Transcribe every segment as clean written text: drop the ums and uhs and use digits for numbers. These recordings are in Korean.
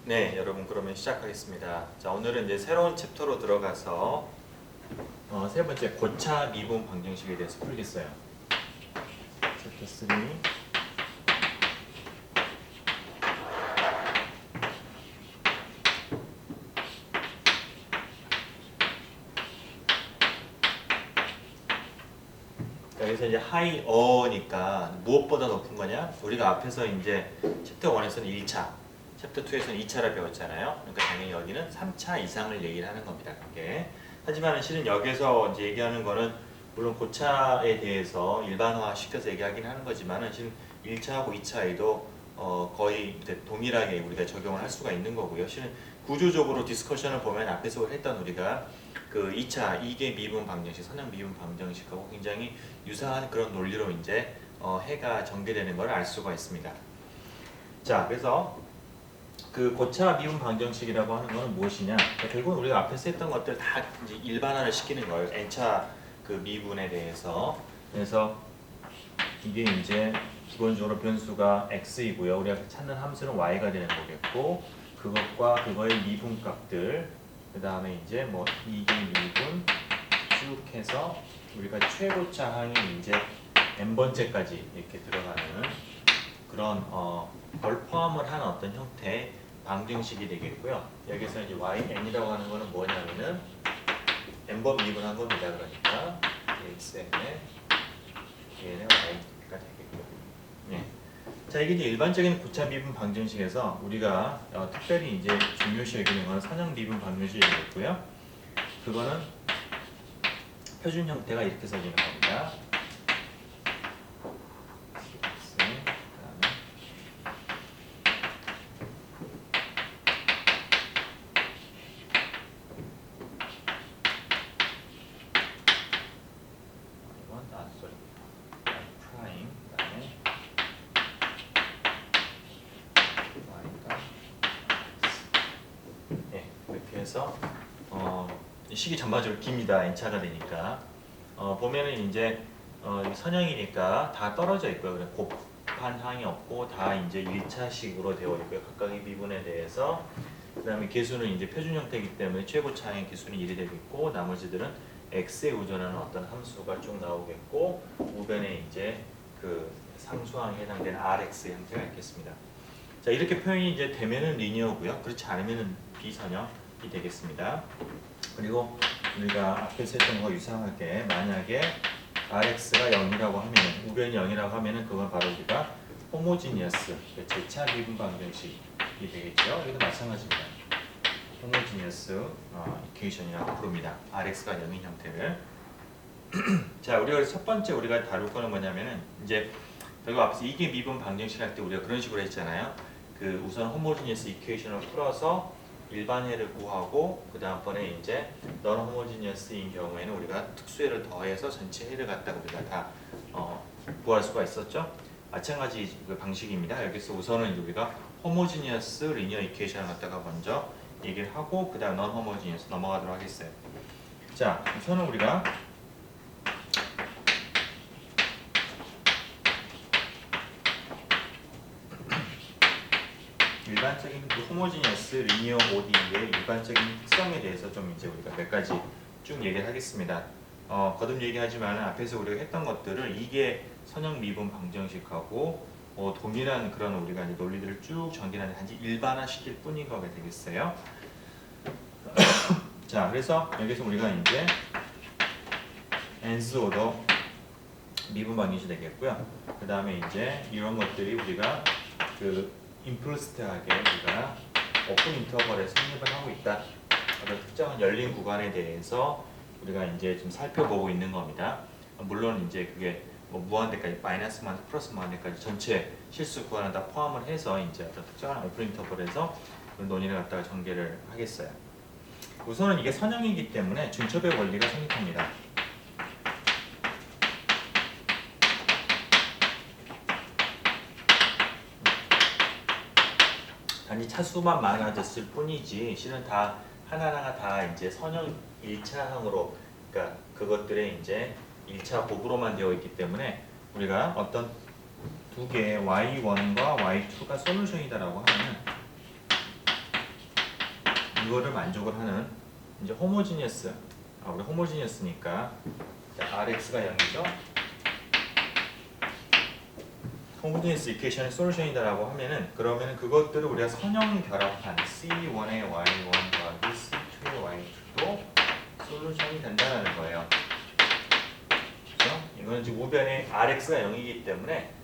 네, 여러분 그러면 시작하겠습니다. 자, 오늘은 이제 새로운 챕터로 들어가서 세 번째 고차 미분 방정식에 대해서 풀겠어요. 챕터 3. 여기서 이제 하이어니까 무엇보다 높은 거냐? 우리가 앞에서 이제 챕터 1에서는 1차, 챕터 2에서는 2차를 배웠잖아요. 그러니까 당연히 여기는 3차 이상을 얘기를 하는 겁니다. 그게. 하지만 실은 여기서 이제 얘기하는 거는 물론 고차에 대해서 일반화 시켜서 얘기하긴 하는 거지만은 실은 1차하고 2차에도 거의 동일하게 우리가 적용을 할 수가 있는 거고요. 실은 구조적으로 디스커션을 보면 앞에서 했던 우리가 그 2차 이계 미분 방정식, 선형 미분 방정식하고 굉장히 유사한 그런 논리로 이제 해가 전개되는 걸 알 수가 있습니다. 자, 그래서 그 고차 미분 방정식이라고 하는 것은 무엇이냐? 결국은 우리가 앞에서 했던 것들 다 이제 일반화를 시키는 거예요. n차 그 미분에 대해서. 그래서 이게 이제 기본적으로 변수가 x이고요. 우리가 찾는 함수는 y가 되는 거겠고, 그것과 그거의 미분값들, 그 다음에 이제 뭐 이게 미분 쭉 해서 우리가 최고차 항이 이제 n번째까지 이렇게 들어가는 그런 걸 포함을 한 어떤 형태의 방정식이 되겠고요. 여기서 이제 yn이라고 하는 거는 뭐냐면은 n번 미분한 겁니다. 그러니까 xn의 n의 y가 되겠고요. 네. 자, 이게 이제 일반적인 고차 미분 방정식에서 우리가 특별히 이제 중요시 여기는 거는 선형 미분 방정식이겠고요. 그거는 표준 형태가 이렇게 써지는 겁니다. 그래서 식이 전반적으로 깁니다. n차가 되니까 보면은 이제 선형이니까 다 떨어져 있고요. 그래 곱한 항이 없고 다 이제 1차식으로 되어 있고요. 각각의 미분에 대해서 그다음에 개수는 이제 표준 형태이기 때문에 최고차항의 개수는 1이 되겠고 나머지들은 x에 의존하는 어떤 함수가 쭉 나오겠고 우변에 이제 그 상수항에 해당되는 rx 형태가 있겠습니다. 자, 이렇게 표현이 이제 되면은 리니어고요. 그렇지 않으면은 비선형 이 되겠습니다. 그리고 우리가 앞에서 했던 거 유사하게 만약에 rx가 0이라고 하면 우변이 0이라고 하면은 그건 바로 우리가 호모지니어스 제차 미분 방정식이 되겠죠. 여기도 마찬가지입니다. 호모지니어스 이퀘이션이라고 부릅니다. rx가 0인 형태를. 자, 우리가 첫 번째 우리가 다룰 거는 뭐냐면은 이제 그리고 앞에서 이게 미분 방정식 할 때 우리가 그런 식으로 했잖아요. 그 우선 호모지니어스 이퀘이션을 풀어서 일반해를 구하고 그 다음번에 이제 넌 호모지니어스인 경우에는 우리가 특수해를 더해서 전체 해를 갖다가 우리가 다 구할 수가 있었죠. 마찬가지 그 방식입니다. 여기서 우선은 우리가 호모지니어스 리니어 이퀘이션을 갖다가 먼저 얘기를 하고 그 다음 넌 호모지니어스 넘어가도록 하겠어요. 자, 우선은 우리가 일반적인 그 호모지니어스 리니어 ODE의 일반적인 특성에 대해서 좀 이제 우리가 몇 가지 쭉 얘기를 하겠습니다. 거듭 얘기하지만 앞에서 우리가 했던 것들을 이게 선형 미분 방정식하고 동일한 그런 우리가 이제 논리들을 쭉 전개하는 단지 일반화 시킬 뿐인 거가 되겠어요. 자, 그래서 여기서 우리가 이제 nth 오더 미분 방정식이 되겠고요. 그 다음에 이제 이런 것들이 우리가 그 임플리시트하게 우리가 오픈 인터벌에 성립을 하고 있다. 어떤 특정한 열린 구간에 대해서 우리가 이제 좀 살펴보고 있는 겁니다. 물론 이제 그게 뭐 무한대까지 마이너스 무한대 플러스 무한대까지 전체 실수 구간을 다 포함을 해서 이제 어떤 특정한 오픈 인터벌에서 그 논의를 갖다가 전개를 하겠어요. 우선은 이게 선형이기 때문에 준첩의 원리가 성립합니다. 단지 차수만 많아졌을 뿐이지 실은 다 하나하나 다 이제 선형 1차항으로 그러니까 그것들의 이제 1차 곱으로만 되어 있기 때문에 우리가 어떤 두 개의 y1과 y2가 솔루션이다라고 하면은 그거를 만족을 하는 이제 호모지니어스. 우리 호모지니어스니까 RX가 0이죠. 호모지니어스 이퀘이션의 솔루션이다라고 하면은 그러면은 그것들을 우리가 선형 결합한 C1의 Y1 더하기 C2의 Y2도 솔루션이 된다는 거예요. 그렇죠? 이거는 지금 우변에 RX가 0이기 때문에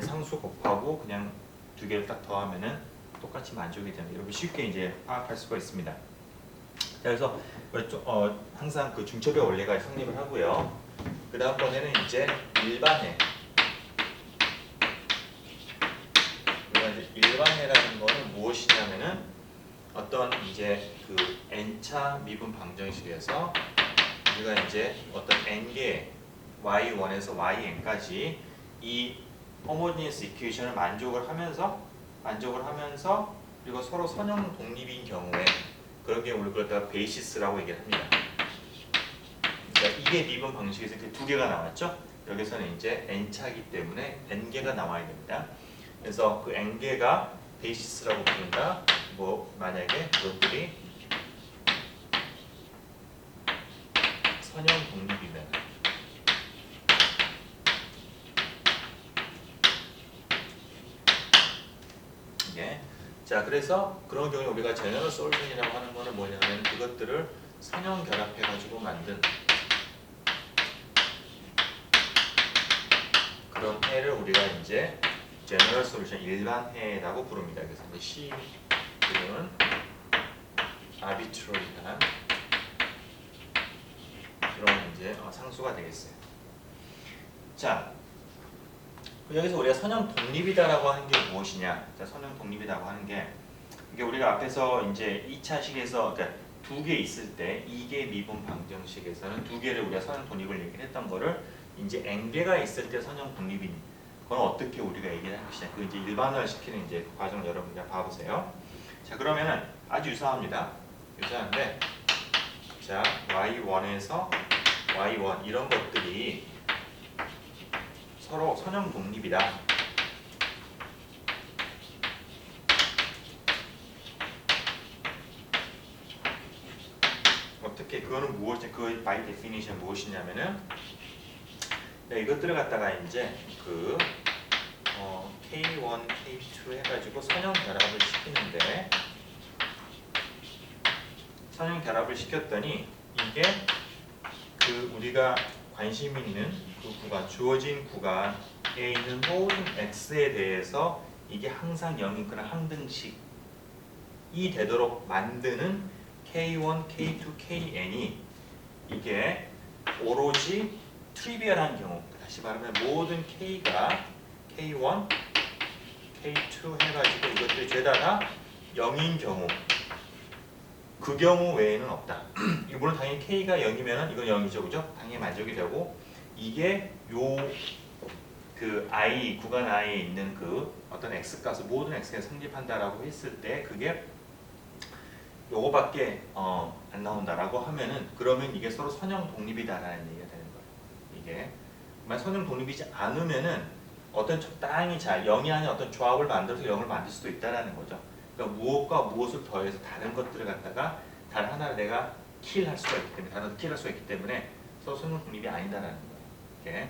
상수 곱하고 그냥 두 개를 딱 더하면은 똑같이 만족이 되는 이렇게 쉽게 이제 파악할 수가 있습니다. 자, 그래서 항상 그 중첩의 원리가 성립을 하고요. 그 다음번에는 이제 일반해. 일반해라는 거는 무엇이냐면은 어떤 이제 그 n차 미분 방정식에서 우리가 이제 어떤 n개 y1에서 yn까지 이 호모지니어스 이퀘이션을 만족을 하면서 그리고 서로 선형 독립인 경우에 그런 경우 우리가 갖다가 베이시스라고 얘기를 합니다. 그러니까 이게 미분 방식에서 이렇게 두 개가 나왔죠. 여기서는 이제 n차이기 때문에 n개가 나와야 됩니다. 그래서 그 n개가 베이시스라고 부른다. 뭐 만약에 그것들이 선형 독립이면 예. 자, 그래서 그런 경우에 우리가 제너럴 솔루션이라고 하는 거는 뭐냐면 그것들을 선형 결합해 가지고 만든 그런 해를 우리가 이제 제너럴 솔루션 일반해라고 부릅니다. 그래서 이제 C는 아비트로리한 그런 이제 상수가 되겠어요. 자, 여기서 우리가 선형 독립이다라고 하는 게 무엇이냐? 자, 선형 독립이라고 하는 게 이게 우리가 앞에서 이제 2차식에서 그러니까 두 개 있을 때 2개 미분 방정식에서는 두 개를 우리가 선형 독립을 얘기했던 거를 이제 n개가 있을 때 선형 독립인 그건 어떻게 우리가 얘기를 할 것이냐? 그 이제 일반화를 시키는 이제 그 과정을 여러분들 봐보세요. 자, 그러면은 아주 유사합니다. 유사한데, 자 y1에서 y1 이런 것들이 서로 선형 독립이다. 어떻게 그거는 무엇이 그 by definition 무엇이냐면은 이것들을 갖다가 이제 그 K1, K2 해가지고 선형 결합을 시키는데 선형 결합을 시켰더니 이게 그 우리가 관심 있는 그 구간 주어진 구간에 있는 모든 x에 대해서 이게 항상 0이거나 항등식이 되도록 만드는 K1, K2, Kn이 이게 오로지 트리비얼한 경우 다시 말하면 모든 K가 K1, K2 해가지고 이것들이 죄다 다 0인 경우 그 경우 외에는 없다. 물론 당연히 K가 0이면 이건 0이죠. 그죠? 당연히 만족이 되고 이게 그 I, 구간 I에 있는 그 어떤 X값을 모든 X에 성립한다라고 했을 때 그게 요거밖에 안 나온다라고 하면은 그러면 이게 서로 선형 독립이다라는 얘기가 되는 거예요. 이게 만약 선형 독립이지 않으면은 어떤 적당히 잘 0이 아닌 어떤 조합을 만들어서 0을 만들 수도 있다라는 거죠. 그러니까 무엇과 무엇을 더해서 다른 것들을 갖다가 다른 하나를 내가 킬할 수가 있기 때문에 다른 킬할 수가 있기 때문에 서로 선형 독립이 아니다라는 거예요. 이게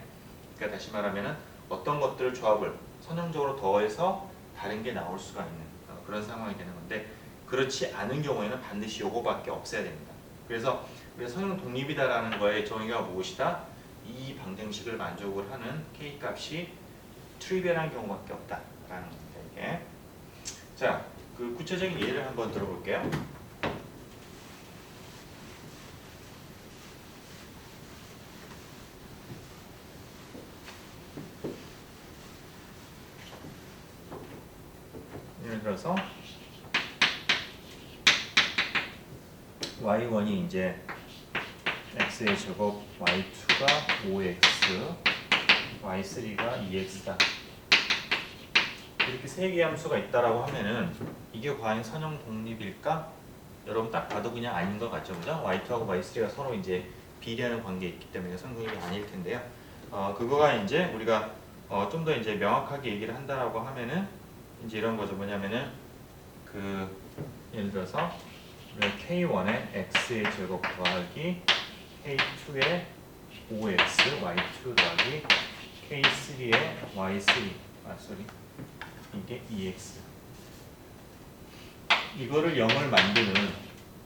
그러니까 다시 말하면은 어떤 것들을 조합을 선형적으로 더해서 다른 게 나올 수가 있는 그런 상황이 되는 건데 그렇지 않은 경우에는 반드시 요거밖에 없어야 됩니다. 그래서 우리가 선형 독립이다라는 거의 정의가 무엇이다? 이 방정식을 만족을 하는 k 값이 트리비얼한 경우밖에 없다라는 겁니다. 이게 자, 그 구체적인 예를 한번 들어볼게요. 예를 들어서 y1이 이제 x의 제곱, y2가 5x, y3가 2x다. 이렇게 세 개의 함수가 있다라고 하면은 이게 과연 선형 독립일까? 여러분 딱 봐도 그냥 아닌 것 같죠, 그죠? y2하고 y3가 서로 이제 비례하는 관계에 있기 때문에 선형 독립이 아닐 텐데요. 그거가 이제 우리가 좀 더 이제 명확하게 얘기를 한다라고 하면은 이제 이런 거죠. 뭐냐면은 그 예를 들어서 K1의 x의 제곱 더하기 K2의 5x y2 더하기 K3의 y3 이게 2x 이거를 0을 만드는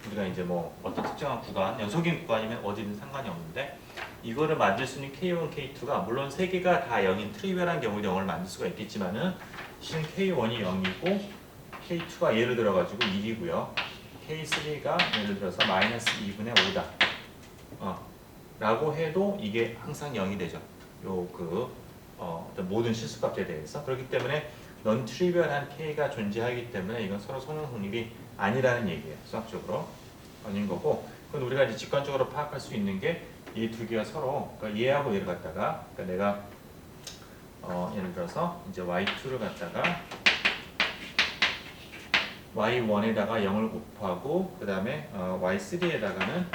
우리가 이제 뭐 어떤 특정한 구간 연속인 구간이면 어디든 상관이 없는데 이거를 만들 수 있는 K1, K2가 물론 세 개가 다 0인 트리비얼한 경우에 0을 만들 수가 있겠지만은 실은 K1이 0이고 K2가 예를 들어 가지고 1이고요. K3가 예를 들어서 마이너스 2분의 5다. 라고 해도 이게 항상 0이 되죠. 모든 실수값에 대해서. 그렇기 때문에 넌 트리비얼한 K가 존재하기 때문에 이건 서로 선형 독립이 아니라는 얘기예요. 수학적으로. 아닌 거고. 그건 우리가 이제 직관적으로 파악할 수 있는 게 이 두 개가 서로 그러니까 얘하고 얘를 갖다가 그러니까 내가 예를 들어서 이제 y2를 갖다가 y1에다가 0을 곱하고 그 다음에 y3에다가는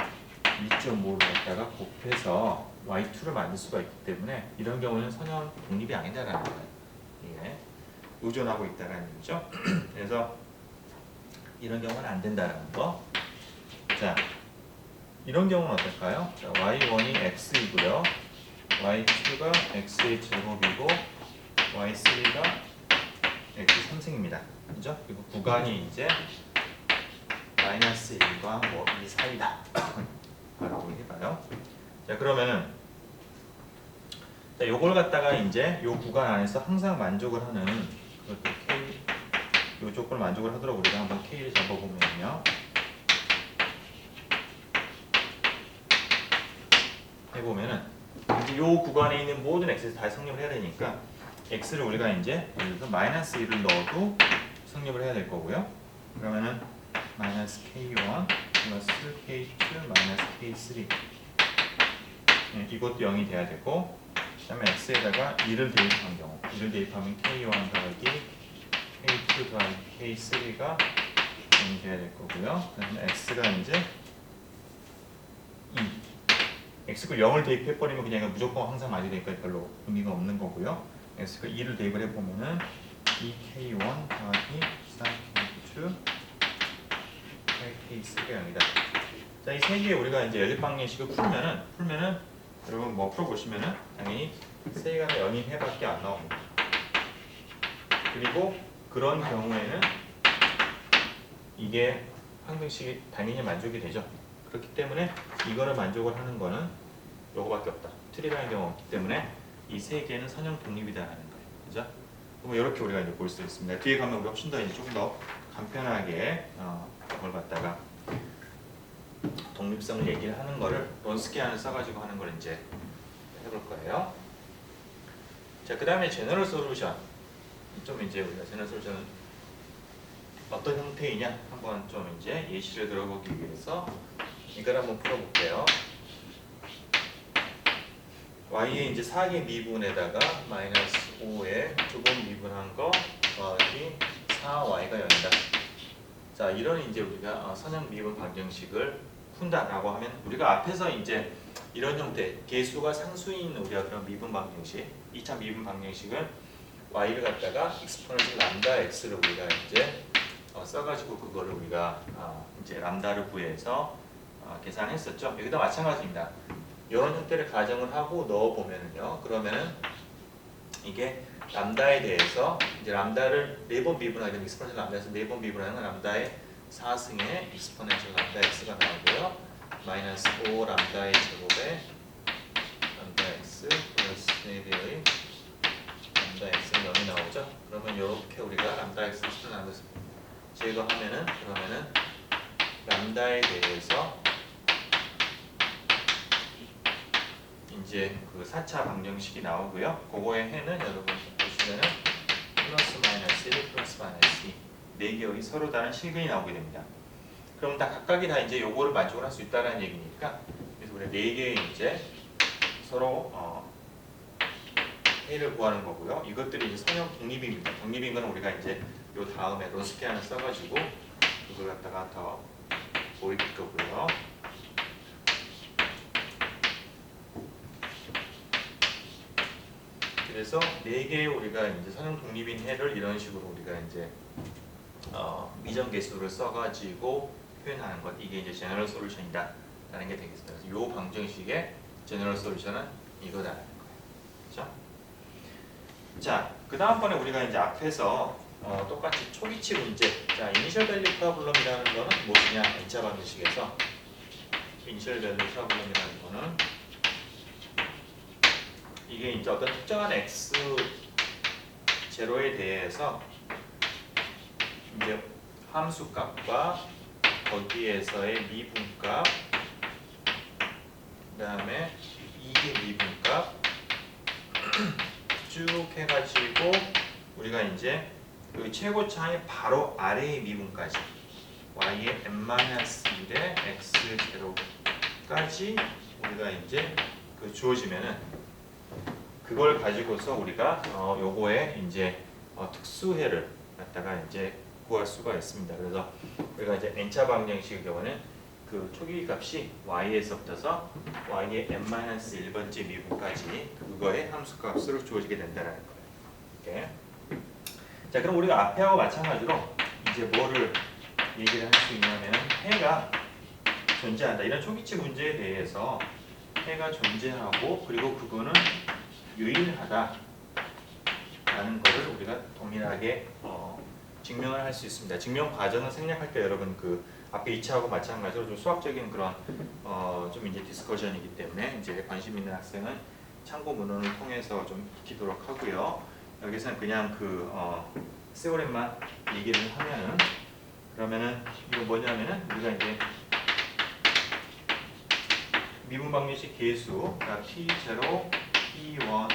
2.5를 갖다가 곱해서 y2를 만들 수가 있기 때문에 이런 경우는 선형 독립이 아니다라는 거예요. 이게 의존하고 있다라는 얘기죠. 그래서 이런 경우는 안 된다라는 거. 자, 이런 경우는 어떨까요? 자, y1이 x이고요. y2가 x의 제곱이고 y3가 x 3승입니다. 그죠? 그리고 구간이 이제 마이너스 1과 뭐 2 사이다. 라고 해봐요. 자, 그러면은 자, 요걸 갖다가 이제 요 구간 안에서 항상 만족을 하는 그것도 K 요 조건을 만족을 하도록 우리가 한번 K를 잡아보면요. 해보면은 이제 요 구간에 있는 모든 x에서 다 성립을 해야 되니까 x를 우리가 이제 예를 들어서 마이너스 1을 넣어도 성립을 해야 될 거고요. 그러면은 마이너스 k1 플러스 k2 마이너스 k3 이것도 0이 돼야 되고 그 다음에 x에다가 2를 대입한 경우 2를 대입하면 k1 더하기 k2 더하기 k3가 0이 돼야 될 거고요. 그 다음에 x가 이제 2 x가 0을 대입해버리면 그냥 무조건 항상 맞이 되니까 별로 의미가 없는 거고요. x가 2를 대입을 해보면은 2k1 더하기 4k2 8k3가 0이다. 자, 이 세 개 우리가 이제 연립방정식을 풀면은 여러분 뭐 풀어보시면은 당연히 세 개가 0인 해밖에 안 나옵니다. 그리고 그런 경우에는 이게 방정식이 당연히 만족이 되죠. 그렇기 때문에 이거를 만족을 하는 거는 요거밖에 없다. 트리비얼한 경우가 없기 때문에 이 세 개는 선형 독립이다라는 거예요. 그죠? 그럼 이렇게 우리가 이제 볼 수 있습니다. 뒤에 가면 우리 훨씬 더 이제 조금 더 간편하게 그걸 갖다가 독립성을 얘기를 하는 거를 론스키안을 써가지고 하는 걸 이제 해볼 거예요. 자, 그 다음에 제너럴 솔루션. 좀 이제 우리가 제너럴 솔루션은 어떤 형태이냐 한번 좀 이제 예시를 들어보기 위해서 이걸 한번 풀어볼게요. y의 이제 4개 미분에다가 마이너스 5에 두 번 미분한 거 더하기 4y가 0이다. 자, 이런 이제 우리가 선형 미분 방정식을 푼다라고 하면 우리가 앞에서 이제 이런 형태 개수가 상수인 우리가 그런 미분 방정식 2차 미분 방정식은 y를 갖다가 exponential 람다 x를 우리가 이제 써가지고 그거를 우리가 이제 람다를 구해서 계산했었죠. 여기다 마찬가지입니다. 이런 형태를 가정을 하고 넣어 보면은요. 그러면은 이게 람다에 대해서 이제 람다를 4번 미분하게 되면 exponential 람다에서 4번 미분하는 람다의 4승의 exponential 람다 x가 나오고요. 마이너스 5 람다의 제곱에 람다 x 플러스 4배의 람다 x는 0이 나오죠. 그러면 이렇게 우리가 람다 x exponential 람다 x 제거하면은 그러면은 람다에 대해서 이제 그 4차 방정식이 나오고요. 그거의 해는 여러분 보시면은 플러스 마이너스 1 플러스 마이너스 2 4개의 서로 다른 실근이 나오게 됩니다. 그럼 다 각각이 다 이제 요거를 만족을 할 수 있다는 얘기니까 그래서 우리 4개의 이제 서로 해를 구하는 거고요. 이것들이 이제 선형 독립입니다. 독립인 건 우리가 이제 요 다음에 론스키안을 써가지고 그걸 갖다가 더 보일 거고요. 그래서 4개의 우리가 이제 선형 독립인 해를 이런 식으로 우리가 이제 미정 개수를 써가지고 표현하는 것, 이게 이제 제너럴 솔루션이다 라는 게 되겠습니다. 그래서 이 방정식의 제너럴 솔루션은 이거다라는 거예요. 그렇죠? 자, 그 다음번에 우리가 이제 앞에서 똑같이 초기치 문제, 자, 이니셜 밸류 프로블럼이라는 거는 무엇이냐? N차 방정식에서 이니셜 밸류 프로블럼이라는 거는 이게 이제 어떤 특정한 x 제로에 대해서 이제 함수 값과 거기에서의 미분값, 그 다음에 이게 미분값 쭉 해가지고 우리가 이제 그 최고차의 바로 아래의 미분까지 y의 n-1의 x0까지 우리가 이제 그 주어지면은 그걸 가지고서 우리가 요거에 이제 특수해를 갖다가 이제 구할 수가 있습니다. 그래서 우리가 이제 n차 방정식의 경우는 그 초기 값이 y에서부터서 y의 n-1번째 미분까지 그거의 함수 값으로 주어지게 된다는 거예요. 이렇게. 자, 그럼 우리가 앞에하고 마찬가지로 이제 뭐를 얘기를 할 수 있냐면 해가 존재한다. 이런 초기치 문제에 대해서 해가 존재하고 그리고 그거는 유일하다 라는 것을 우리가 동일하게 증명을 할 수 있습니다. 증명 과정을 생략할 때 여러분 그 앞에 2차하고 마찬가지로 좀 수학적인 그런 좀 이제 디스커션이기 때문에 이제 관심 있는 학생은 참고 문헌을 통해서 좀 익히도록 하고요. 여기서는 그냥 그 세오렘만 얘기를 하면은 그러면은 이거 뭐냐면은 우리가 이제 미분 방정식 계수 P0, P1,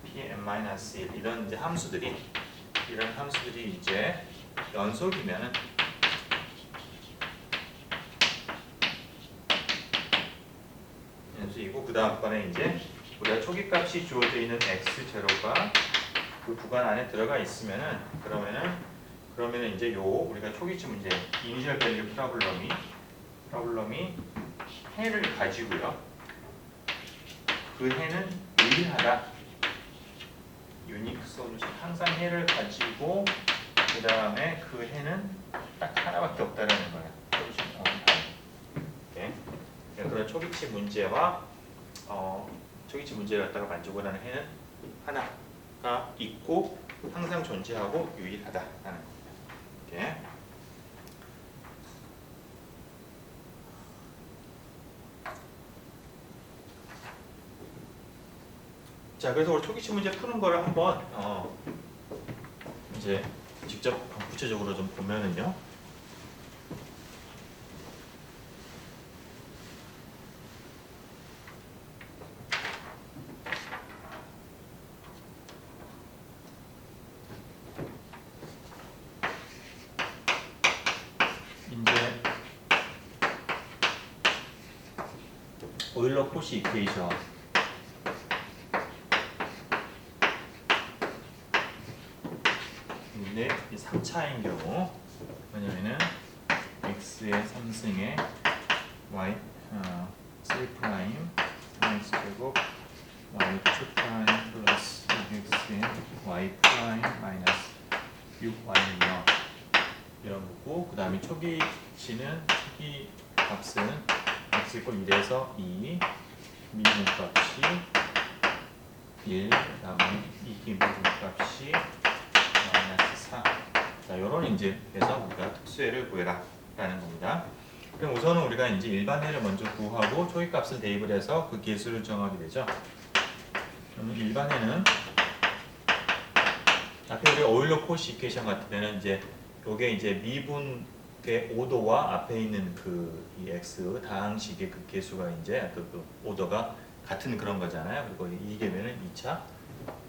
Pn-1 이런 이제 함수들이 이제 연속이면은 연속이고 그 다음번에 이제 우리가 초기값이 주어져 있는 x0가 그 구간 안에 들어가 있으면은 그러면은 이제 요 우리가 초기치 문제 이니셜 밸류 프로블럼이 해를 가지고요. 그 해는 유일하다. 유닉 솔루션 항상 해를 가지고 그 다음에 그 해는 딱 하나밖에 없다라는 거예요. 솔루션 이렇게. 그런 초기치 문제와 초기치 문제를 갖다가 만족을 하는 해는 하나가 있고 항상 존재하고 유일하다라는 겁니다. 이렇게. 자, 그래서 우리 초기치 문제 푸는 거를 한번 이제 직접 구체적으로 좀 보면은요. 이제 오일러-코시 이퀘이션 근데 3차인 경우 왜냐면은 x의 3승에 y 3프라임 x 제곱 y 2프라임 플러스 6x의 y 프라임 마이너스 6y0 이런 거고 그 다음에 초기치는 초기 값은 x 이퀄 1에서 2 미분값이 1 그 다음에 이기 미분값이 마이너스 4 자, 요런 이제 해서 우리가 특수해를 구해라 라는 겁니다. 그럼 우선은 우리가 이제 일반해를 먼저 구하고 초기값을 대입을 해서 그 계수를 정하게 되죠. 그러면 일반해는 앞에 우리가 오일러-코시 이퀘이션 같은 데는 이제 요게 이제 미분의 오도와 앞에 있는 그 이 x 다항식의 그 계수가 이제 그 오도가 같은 그런 거잖아요. 그리고 2개면은 2차,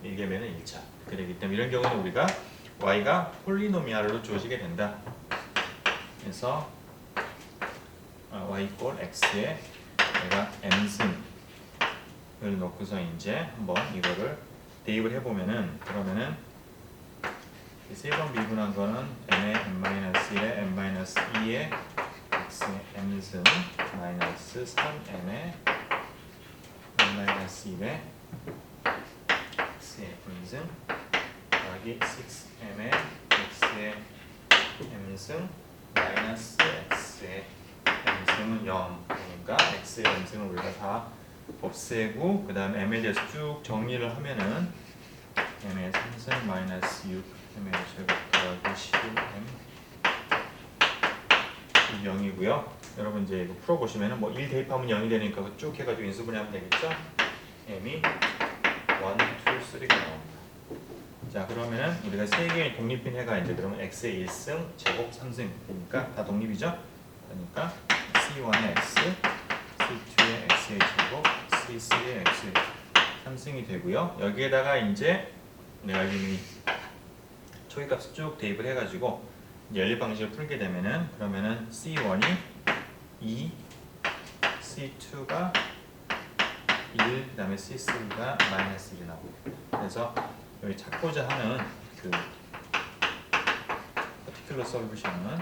1개면은 1차. 그렇기 때문에 이런 경우는 우리가 y가 폴리노미알로 주어지게 된다. 그래서 y 이퀄 x에 내가 m승을 넣고서 이제 한번 이거를 대입을 해보면은 그러면은 세 번 미분한 거는 n의 n-1에 n-2에 x의 m승 마이너스 3m의 n-1에 x의 분승 더하기 6m의 x의 n승 마이너스 x의 m승은 0. 그러니까 x의 m승을 우리가 다 없애고 그 다음에 m에 대해서 쭉 정리를 하면은 m의 3승 마이너스 6 m의 제곱 더하기 11m 0이고요. 여러분 이제 이거 풀어보시면은 뭐 1 대입하면 0이 되니까 쭉 해가지고 인수분해하면 되겠죠? m이 1, 2, 3가 나옵니다. 자 그러면은 우리가 세 개의 독립인 해가 이제 그러면 x의 1승 제곱 3승이니까 다 독립이죠? 그러니까 c1의 x, c2의 x의 제곱, c3의 x의 3승이 되고요. 여기에다가 이제 내가 이미 초기값을 쭉 대입을 해가지고 연립 방식을 풀게 되면은 그러면은 c1이 2, c2가 1, 그 다음에 c3가 마이너스 1이 나오고 그래서 여기 찾고자 하는 그 particular solution은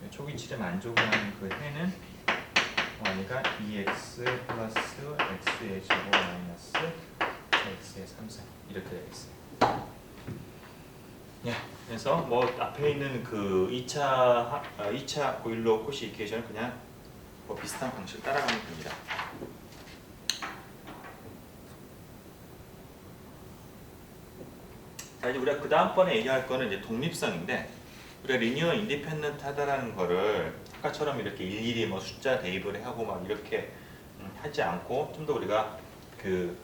초기치를 만족하는 그 해는 y가 2x 플러스 x의 제곱 마이너스 x의 3승 이렇게 되겠어요. 예, 그래서 뭐 앞에 있는 그 2차 보일러 코시 이퀘이션은 그냥 뭐 비슷한 방식을 따라가면 됩니다. 자 이제 우리가 그 다음번에 얘기할 거는 이제 독립성인데 우리가 리니어 인디펜던트 하다라는 거를 아까처럼 이렇게 일일이 뭐 숫자 대입을 하고 막 이렇게 하지 않고 좀 더 우리가 그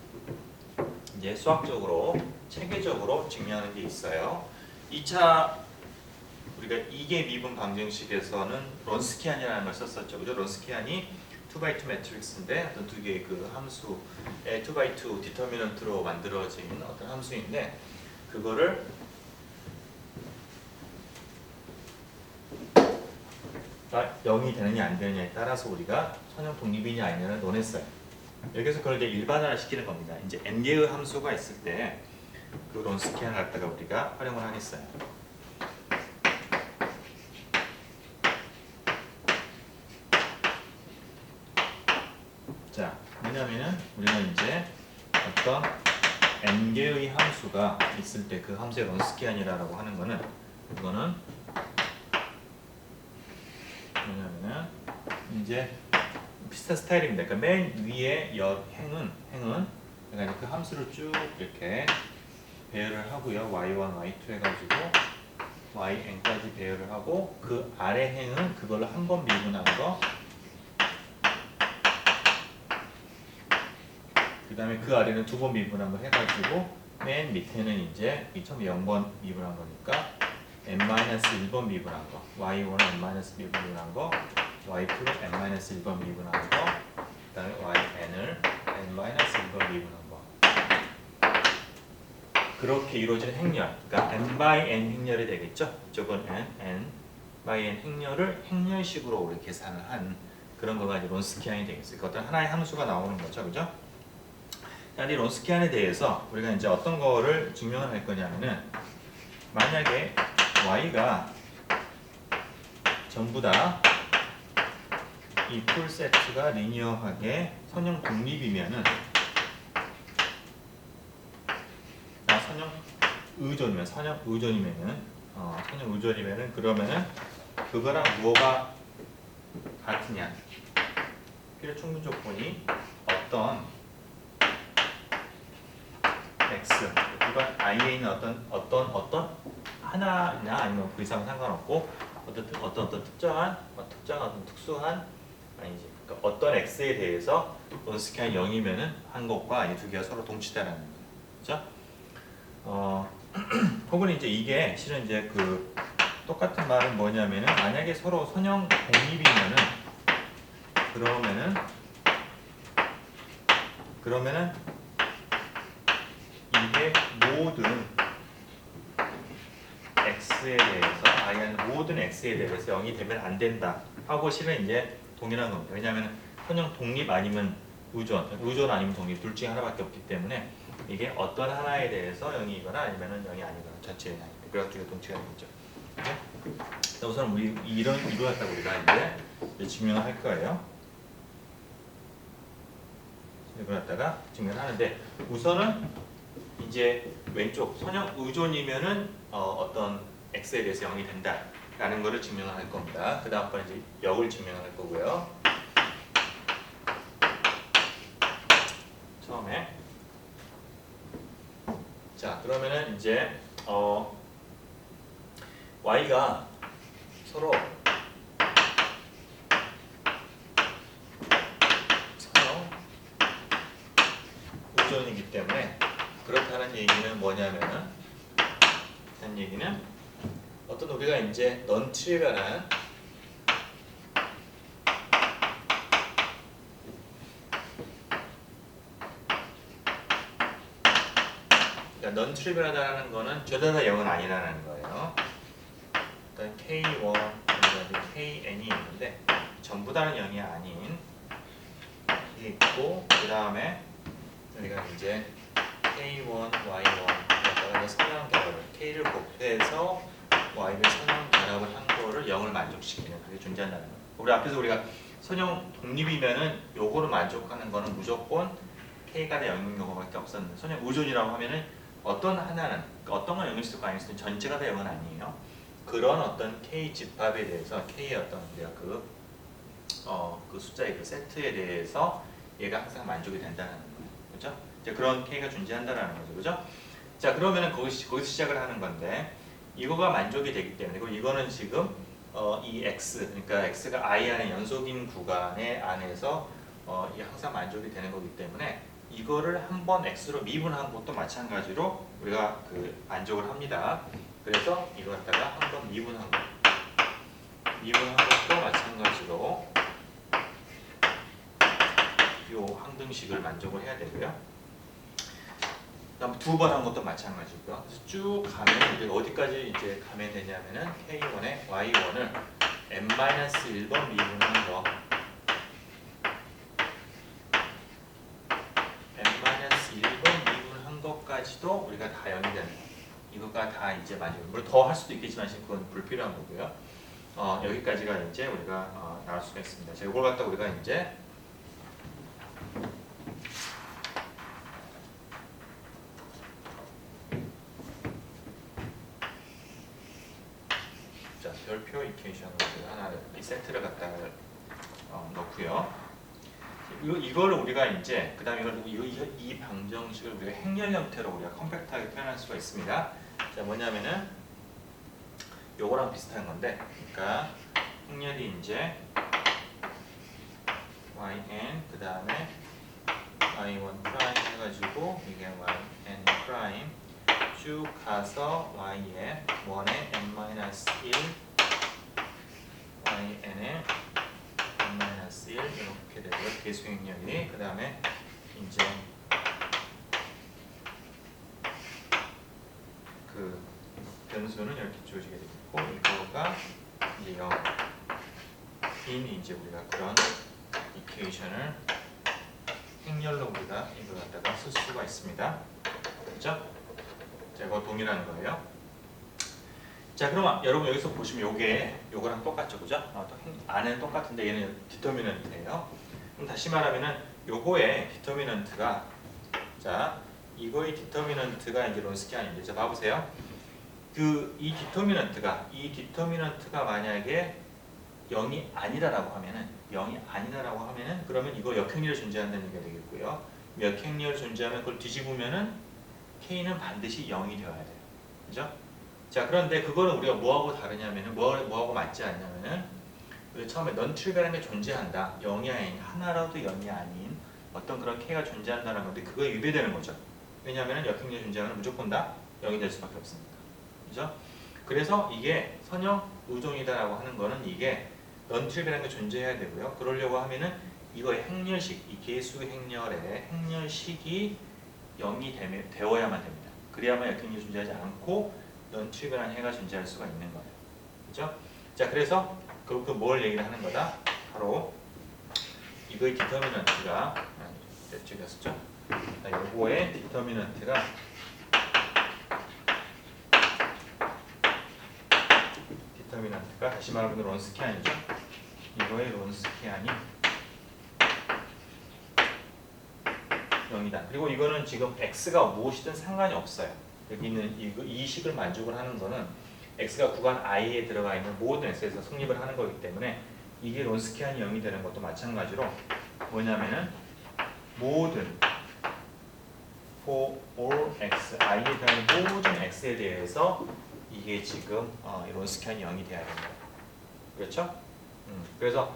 이제 수학적으로 체계적으로 증명하는 게 있어요. 2차 우리가 이계 미분 방정식에서는 론스키안이라는 걸 썼었죠. 그죠? 론스키안이 2x2 매트릭스인데 어떤 두 개의 그 함수의 2x2 디터미넌트로 만들어진 어떤 함수인데 그거를 가 0이 되느냐 안 되느냐에 따라서 우리가 선형 독립이냐 아니냐를 논했어요. 여기서 그걸 이제 일반화를 시키는 겁니다. 이제 n개의 함수가 있을 때 그 론스키안을 갖다가 우리가 활용을 하겠어요. 자, 뭐냐면은 우리가 이제 어떤 n개의 함수가 있을 때 그 함수의 론스키안이라고 하는 거는 그거는 뭐냐면은 이제 비슷한 스타일입니다. 그러니까 맨 위에 행은 그러니까 그 함수를 쭉 이렇게 배열을 하고요. y1, y2 해가지고 yn까지 배열을 하고 그 아래 행은 그걸로 한 번 미분한 거 그 다음에 그 아래는 두 번 미분한 거 해가지고 맨 밑에는 이제 처음에 0번 미분한 거니까 n-1번 미분한 거 y1은 n-1번 거 y2는 n-1번 미분한 거 그 다음에 yn을 n-1번 미분한 거 그렇게 이루어지는 행렬 그러니까 n by n 행렬이 되겠죠. 이쪽은 n by n 행렬을 행렬식으로 우리 계산을 한 그런 거가 이제 론스키안이 되겠어요. 그 어떤 하나의 함수가 나오는 거죠. 그죠? 자, 이 론스키안에 대해서 우리가 이제 어떤 거를 증명을 할 거냐면은 만약에 y가 전부 다 이 풀 세트가 리니어하게 선형 독립이면은 선형 의존이면은 그러면은 그거랑 뭐가 같으냐 필요 충분 조건이 어떤 x 이건 i에 있는 어떤 하나냐 아니면 그 이상은 상관없고 어떤 특정한 어떤 특수한 아니지 그러니까 어떤 x에 대해서 론스키안 0이면은 한 것과 이 두 개가 서로 동치다라는 거예요. 그렇죠? 혹은 이제 이게 실은 이제 그 똑같은 말은 뭐냐면은 만약에 서로 선형 독립이면은 그러면은 이게 모든 x에 대해서 아니면 모든 x에 대해서 0이 되면 안 된다 하고 실은 이제 동일한 겁니다. 왜냐하면 선형 독립 아니면 의존 아니면 독립 둘 중에 하나밖에 없기 때문에 이게 어떤 하나에 대해서 0이거나 아니면 0이 아니거나 전체의 양이 그래가지고 동치가 되겠죠. 네? 우선 우리 이런 갖다가 우리가 이제 증명을 할 거예요. 이걸 갖다가 증명을 하는데 우선은 이제 왼쪽 선형 의존이면은 어떤 x에 대해서 0이 된다라는 거를 증명을 할 겁니다. 그 다음 번 이제 역을 증명할 거고요. 처음에 자 그러면은 이제 y가 서로 선형 의존이기 때문에 그렇다는 얘기는 뭐냐면은 한 얘기는 어떤 우리가 이제 넌트리비얼한 그러니까 넌트리비얼하다는 거는 죄다 다 0은 아니라는 거예요. 일단 K1, KN이 있는데 전부 다는 0이 아닌 이게 있고 그 다음에 우리가 이제 K1, Y1 선형 결합을 K를 곱해서 Y를 선형 결합을 한 거를 0을 만족시키는 그게 존재한다는 거예요. 우리 앞에서 우리가 선형 독립이면은 요거를 만족하는 거는 무조건 K가 다 0인 경우밖에 없었는데 선형 의존이라고 하면은 어떤 하나는 어떤 건 0일 수도 있고 아닐 수도 있고 전체가 다 0은 아니에요. 그런 어떤 K 집합에 대해서 K의 어떤 우리가 그 숫자의 그 세트에 대해서 얘가 항상 만족이 된다는 거예요. 그렇죠? 이제 그런 K가 존재한다라는 거죠. 그렇죠? 자, 그러면은 거기서 시작을 하는 건데 이거가 만족이 되기 때문에 그리고 이거는 지금 이 X 그러니까 X가 I 안에 연속인 구간의 안에서 이게 항상 만족이 되는 거기 때문에 이거를 한번 X로 미분한 것도 마찬가지로 우리가 그 만족을 합니다. 그래서 이걸 갖다가 한번 미분한 것도 마찬가지로 요 항등식을 만족을 해야 되고요. 그다음 두 번 한 것도 마찬가지고요. 그래서 쭉 가면 이제 어디까지 이제 가면 되냐면은 K1에 Y1을 n-1번 미분한 거 n-1번 미분한 것까지도 우리가 다 0이 되는 거예요. 이거가 다 이제 만족. 물론 더 할 수도 있겠지만 지금 그건 불필요한 거고요. 여기까지가 이제 우리가 나올 수가 있습니다. 자, 이걸 갖다 우리가 이제 자, 별표 이퀘이션으로 하나를 이 세트를 갖다가 넣고요. 이거를 우리가 이제 그다음에 이 방정식을 우리가 행렬 형태로 우리가 컴팩트하게 표현할 수가 있습니다. 자, 뭐냐면은 요거랑 비슷한 건데, 그러니까 행렬이 이제 yn 그 다음에 y1 프라임 해가지고 이게 yn 프라임 쭉 가서 y에 1에 n-1 yn에 n-1 이렇게 되고요. 계수행렬이 그 다음에 이제 그 변수는 이렇게 주어지게 되고 이거가 이제 0인 이제 우리가 그런 이퀘이션을 행렬로 우리가 이걸 갖다가 쓸 수가 있습니다. 그렇죠? 자, 이거 동일한 거예요. 자, 그럼 여러분 여기서 보시면 요거랑 똑같죠, 그죠? 안은 똑같은데 얘는 디터미넌트예요. 그럼 다시 말하면은 요거의 디터미넌트가 자, 이거의 디터미넌트가 이제 론스키안인데, 자, 봐보세요. 이 디터미넌트가 만약에 0이 아니다라고 하면은 그러면 이거 역행렬이 존재한다는 얘기가 되겠고요. 역행렬이 존재하면 그걸 뒤집으면은 K는 반드시 0이 되어야 돼요. 그죠? 자, 그런데 그거는 우리가 뭐하고 다르냐면은 뭐하고 맞지 않냐면은 우리 처음에 넌트리비얼한 게 존재한다. 0이 아닌 하나라도 0이 아닌 어떤 그런 K가 존재한다는 건데 그거에 위배되는 거죠. 왜냐하면 역행렬이 존재하면 무조건 다 0이 될 수밖에 없습니다. 그죠? 그래서 이게 선형 의존이다라고 하는 거는 이게 넌트리비얼한 게 존재해야 되고요. 그러려고 하면은 이거의 행렬식, 이 계수 행렬의 행렬식이 0이 되어야만 됩니다. 그래야만 역행렬이 존재하지 않고 넌트리비얼한 해가 존재할 수가 있는 거예요. 그죠? 자, 그래서 그 뭘 얘기를 하는 거다? 바로 이거의 디터미넌트가 찍었었죠? 요거의 디터미넌트가 다시 말하면 론스키안이죠. 이거의 론스키안이 0이다. 그리고 이거는 지금 x가 무엇이든 상관이 없어요. 여기 있는 이 식을 만족을 하는 거는 x가 구간 i에 들어가 있는 모든 x에서 성립을 하는 거기 때문에 이게 론스키안이 0이 되는 것도 마찬가지로 뭐냐면은 모든 for all x, i에 들어가는 모든 x에 대해서 이게 지금 론스키안이 0이 돼야 됩니다. 그렇죠? 그래서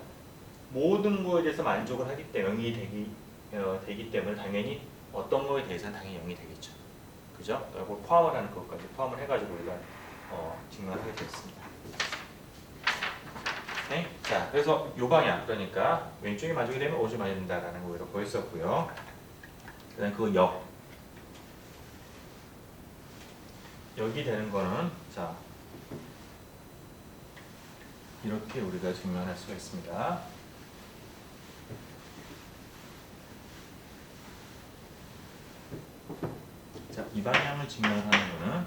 모든 거에 대해서 만족을 하기 때문에 0이 되기 때문에 당연히 어떤 거에 대해서는 당연히 0이 되겠죠. 그죠? 그걸 포함을 하는 것까지 포함을 해가지고 우리가 증명을 하게 되었습니다. 네? 자, 그래서 요 방향, 그러니까 왼쪽이 만족이 되면 오른쪽이 만족이 된다라는 거 우리가 보였었고요. 그다음 그 여기 되는 거는 자 이렇게 우리가 증명할 수가 있습니다. 자, 이 방향을 증명하는 거는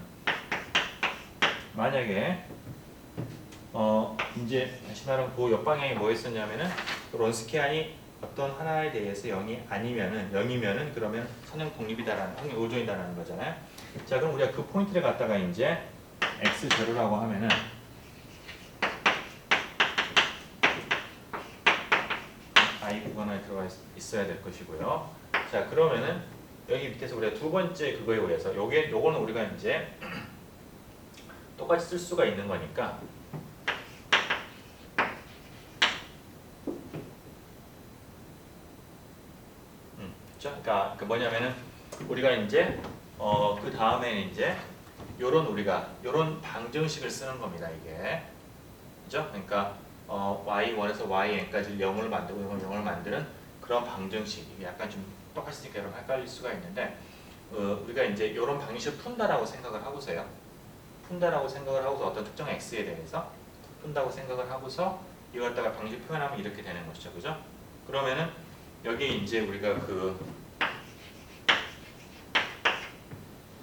만약에 이제 다시 말하면 그 옆방향이 뭐였었냐면은 론스키안이 어떤 하나에 대해서 0이 아니면은 0이면은 그러면 선형 독립이다라는 확률 오존이다라는 거잖아요. 자, 그럼 우리가 그 포인트를 갖다가 이제 x0라고 하면은 i 구간에 들어가 있어야 될 것이고요. 자, 그러면은 여기 밑에서 우리가 두 번째 그거에 의해서 요거는 우리가 이제 똑같이 쓸 수가 있는 거니까 그러니까 그 뭐냐면은 우리가 이제 그 다음에는 이제 요런 방정식을 쓰는 겁니다. 이게 그죠? 그러니까 y1에서 yn까지 0을 만들고 0을 만드는 그런 방정식. 이게 약간 좀 똑같이 쓰니까 여러분 헷갈릴 수가 있는데 우리가 이제 요런 방식을 푼다라고 생각을 하고서요. 푼다라고 생각을 하고서 어떤 특정 x에 대해서 푼다고 생각을 하고서 이걸 갖다가 방식 표현하면 이렇게 되는 것이죠. 그죠? 그러면은 여기 이제 우리가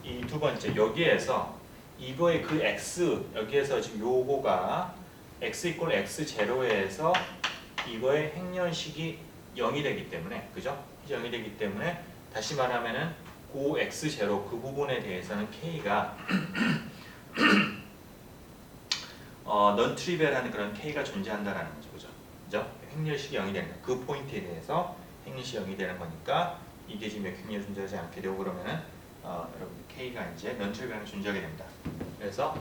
이 두 번째 여기에서 이거의 그 x 여기에서 지금 요거가 x 이꼴 x0에서 이거의 행렬식이 0이 되기 때문에 그죠? 0이 되기 때문에 다시 말하면은 그 x0 그 부분에 대해서는 k가 넌 트리비얼한 그런 k가 존재한다라는 거죠. 그죠? 그죠? 행렬식이 0이 되는 거. 그 포인트에 대해서 행렬식이 0이 되는 거니까 이게 지금 행렬이 존재하지 않게 되고 그러면은 여러분 k가 이제 넌 트리비얼한 존재하게 됩니다. 그래서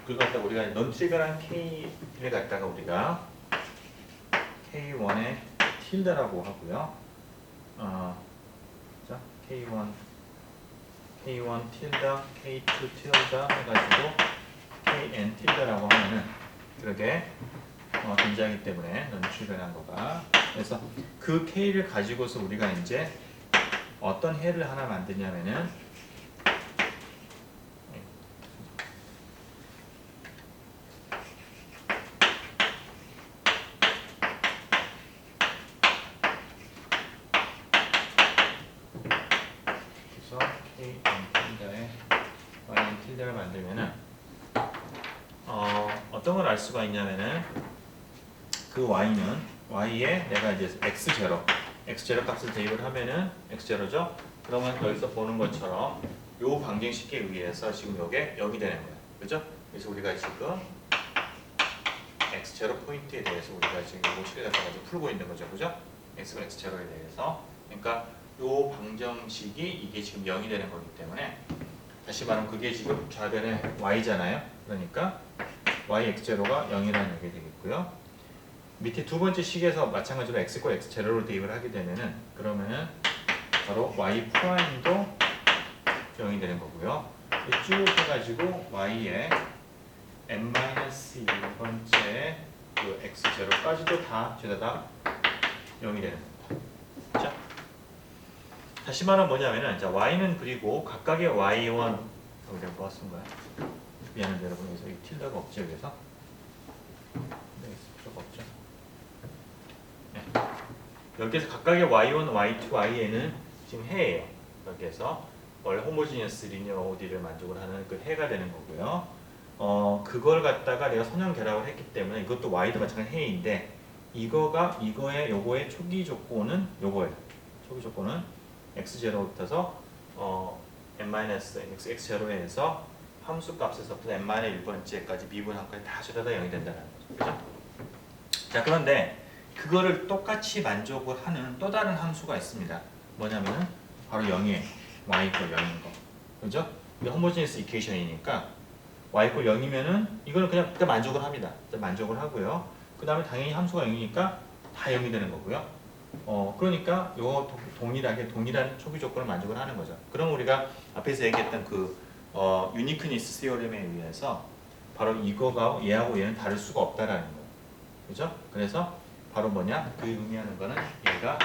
그걸 갖다가 우리가 넌 트리비얼한 k를 갖다가 우리가 k1의 틸드라고 하고요. 자, k1 틸드, k2 틸드 해가지고 kn 틸드라고 하면은 그렇게 존재하기 때문에 넌 트리비얼한 거가. 그래서 그 k를 가지고서 우리가 이제 어떤 해를 하나 만드냐면은 를 만들면은 어떤 걸 알 수가 있냐면은 그 y에 내가 이제 x0 값을 대입을 하면은 x0죠. 그러면 여기서 보는 것처럼 요 방정식에 의해서 지금 요게 0이 되는 거예요. 그죠? 그래서 우리가 지금 x0 포인트에 대해서 우리가 지금 요 식을 갖다가 풀고 있는 거죠. 그죠? x가 x0에 대해서. 그러니까 요 방정식이 이게 지금 0이 되는 거기 때문에 다시 말하면 그게 지금 좌변에 y잖아요. 그러니까 y x0가 0이라는 얘기 되겠고요. 밑에 두 번째 식에서 마찬가지로 x고 x0로 대입을 하게 되면은 그러면은 바로 y 프라임도 0이 되는 거고요. 쭉 해가지고 y의 n-1번째 그 x0까지도 다 죄다 다 0이 되는 겁니다. 자, 다시 말하면 뭐냐면은 자 y는 그리고 각각의 y1 내가 뭐 쓴 거야? 미안한데 여러분 여기서 이 틸더가 없죠 여기서? 네, 필요가 없죠. 네. 여기에서 각각의 y1, y2,yn은 지금 해예요. 여기에서 원래 호모지니어스 리니어 OD를 만족을 하는 그 해가 되는 거고요. 그걸 갖다가 내가 선형 결합을 했기 때문에 이것도 Y도 마찬가지 해인데 요거의 초기 조건은 요거예요. 초기 조건은 x0부터서 n-x0에서 함수 값에서부터 n-1번째까지 미분한까지 다 쏟아다 0이 된다는 거죠. 그죠? 자, 그런데 그거를 똑같이 만족을 하는 또 다른 함수가 있습니다. 뭐냐면은 바로 0이에요. y = 0인 거. 그죠? 이게 호모지니어스 이퀘이션이니까 y = 0이면은 이거는 그냥 일단 만족을 합니다. 일단 만족을 하고요. 그 다음에 당연히 함수가 0이니까 다 0이 되는 거고요. 그러니까 요 동일한 초기 조건을 만족을 하는 거죠. 그럼 우리가 앞에서 얘기했던 그 유니크니스 시어렘에 의해서 바로 이거가 얘하고 얘는 다를 수가 없다라는 거예요. 그죠? 그래서 바로 뭐냐? 그 의미하는 거는 얘가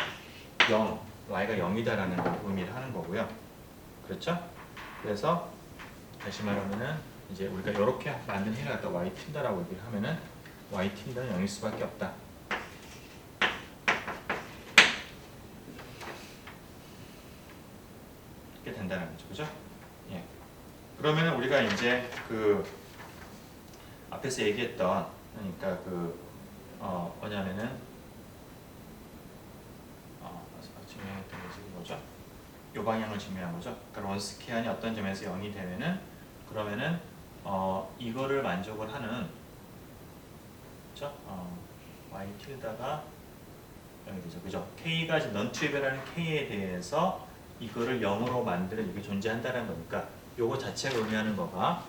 0, y가 0이다라는 의미를 하는 거고요. 그렇죠? 그래서 다시 말하면은 이제 우리가 이렇게 만든 해가 갖다 y 튄다라고 얘기를 하면은 y 튄다는 0일 수밖에 없다. 이렇게 된다는 거죠. 그죠? 예. 그러면은 우리가 이제 그 앞에서 얘기했던 그러니까 뭐냐면은 증명했던 게 지금 뭐죠? 요 방향을 증명한 거죠. 그러니까 론스키안이 어떤 점에서 0이 되면은 그러면은 이거를 만족을 하는 그죠? y 틸다가 0이 되죠. 그죠? k가 지금 넌트리벨하는 k에 대해서 이거를 0으로 만드는 이게 존재한다는 거니까 요거 자체가 의미하는 거가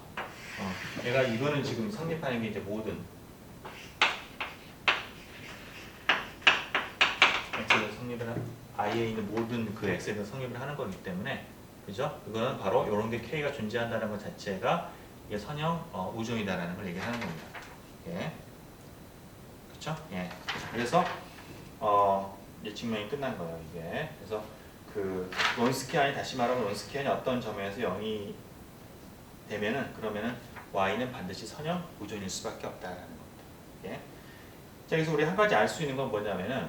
얘가 이거는 지금 성립하는 게 이제 모든 x에서 성립을 i에 있는 모든 그 x에서 성립을 하는 거기 때문에 그죠? 그거는 바로 이런 게 k가 존재한다는 것 자체가 이게 선형 우정이다라는 걸 얘기하는 겁니다. 예. 그렇죠? 예. 그래서 이제 증명이 끝난 거예요. 이게 그래서 그 론스키안이 다시 말하면 론스키안이 어떤 점에서 0이 되면은 그러면은 y는 반드시 선형 우정일 수밖에 없다라는 겁니다. 예. 자, 그래서 우리 한 가지 알 수 있는 건 뭐냐면은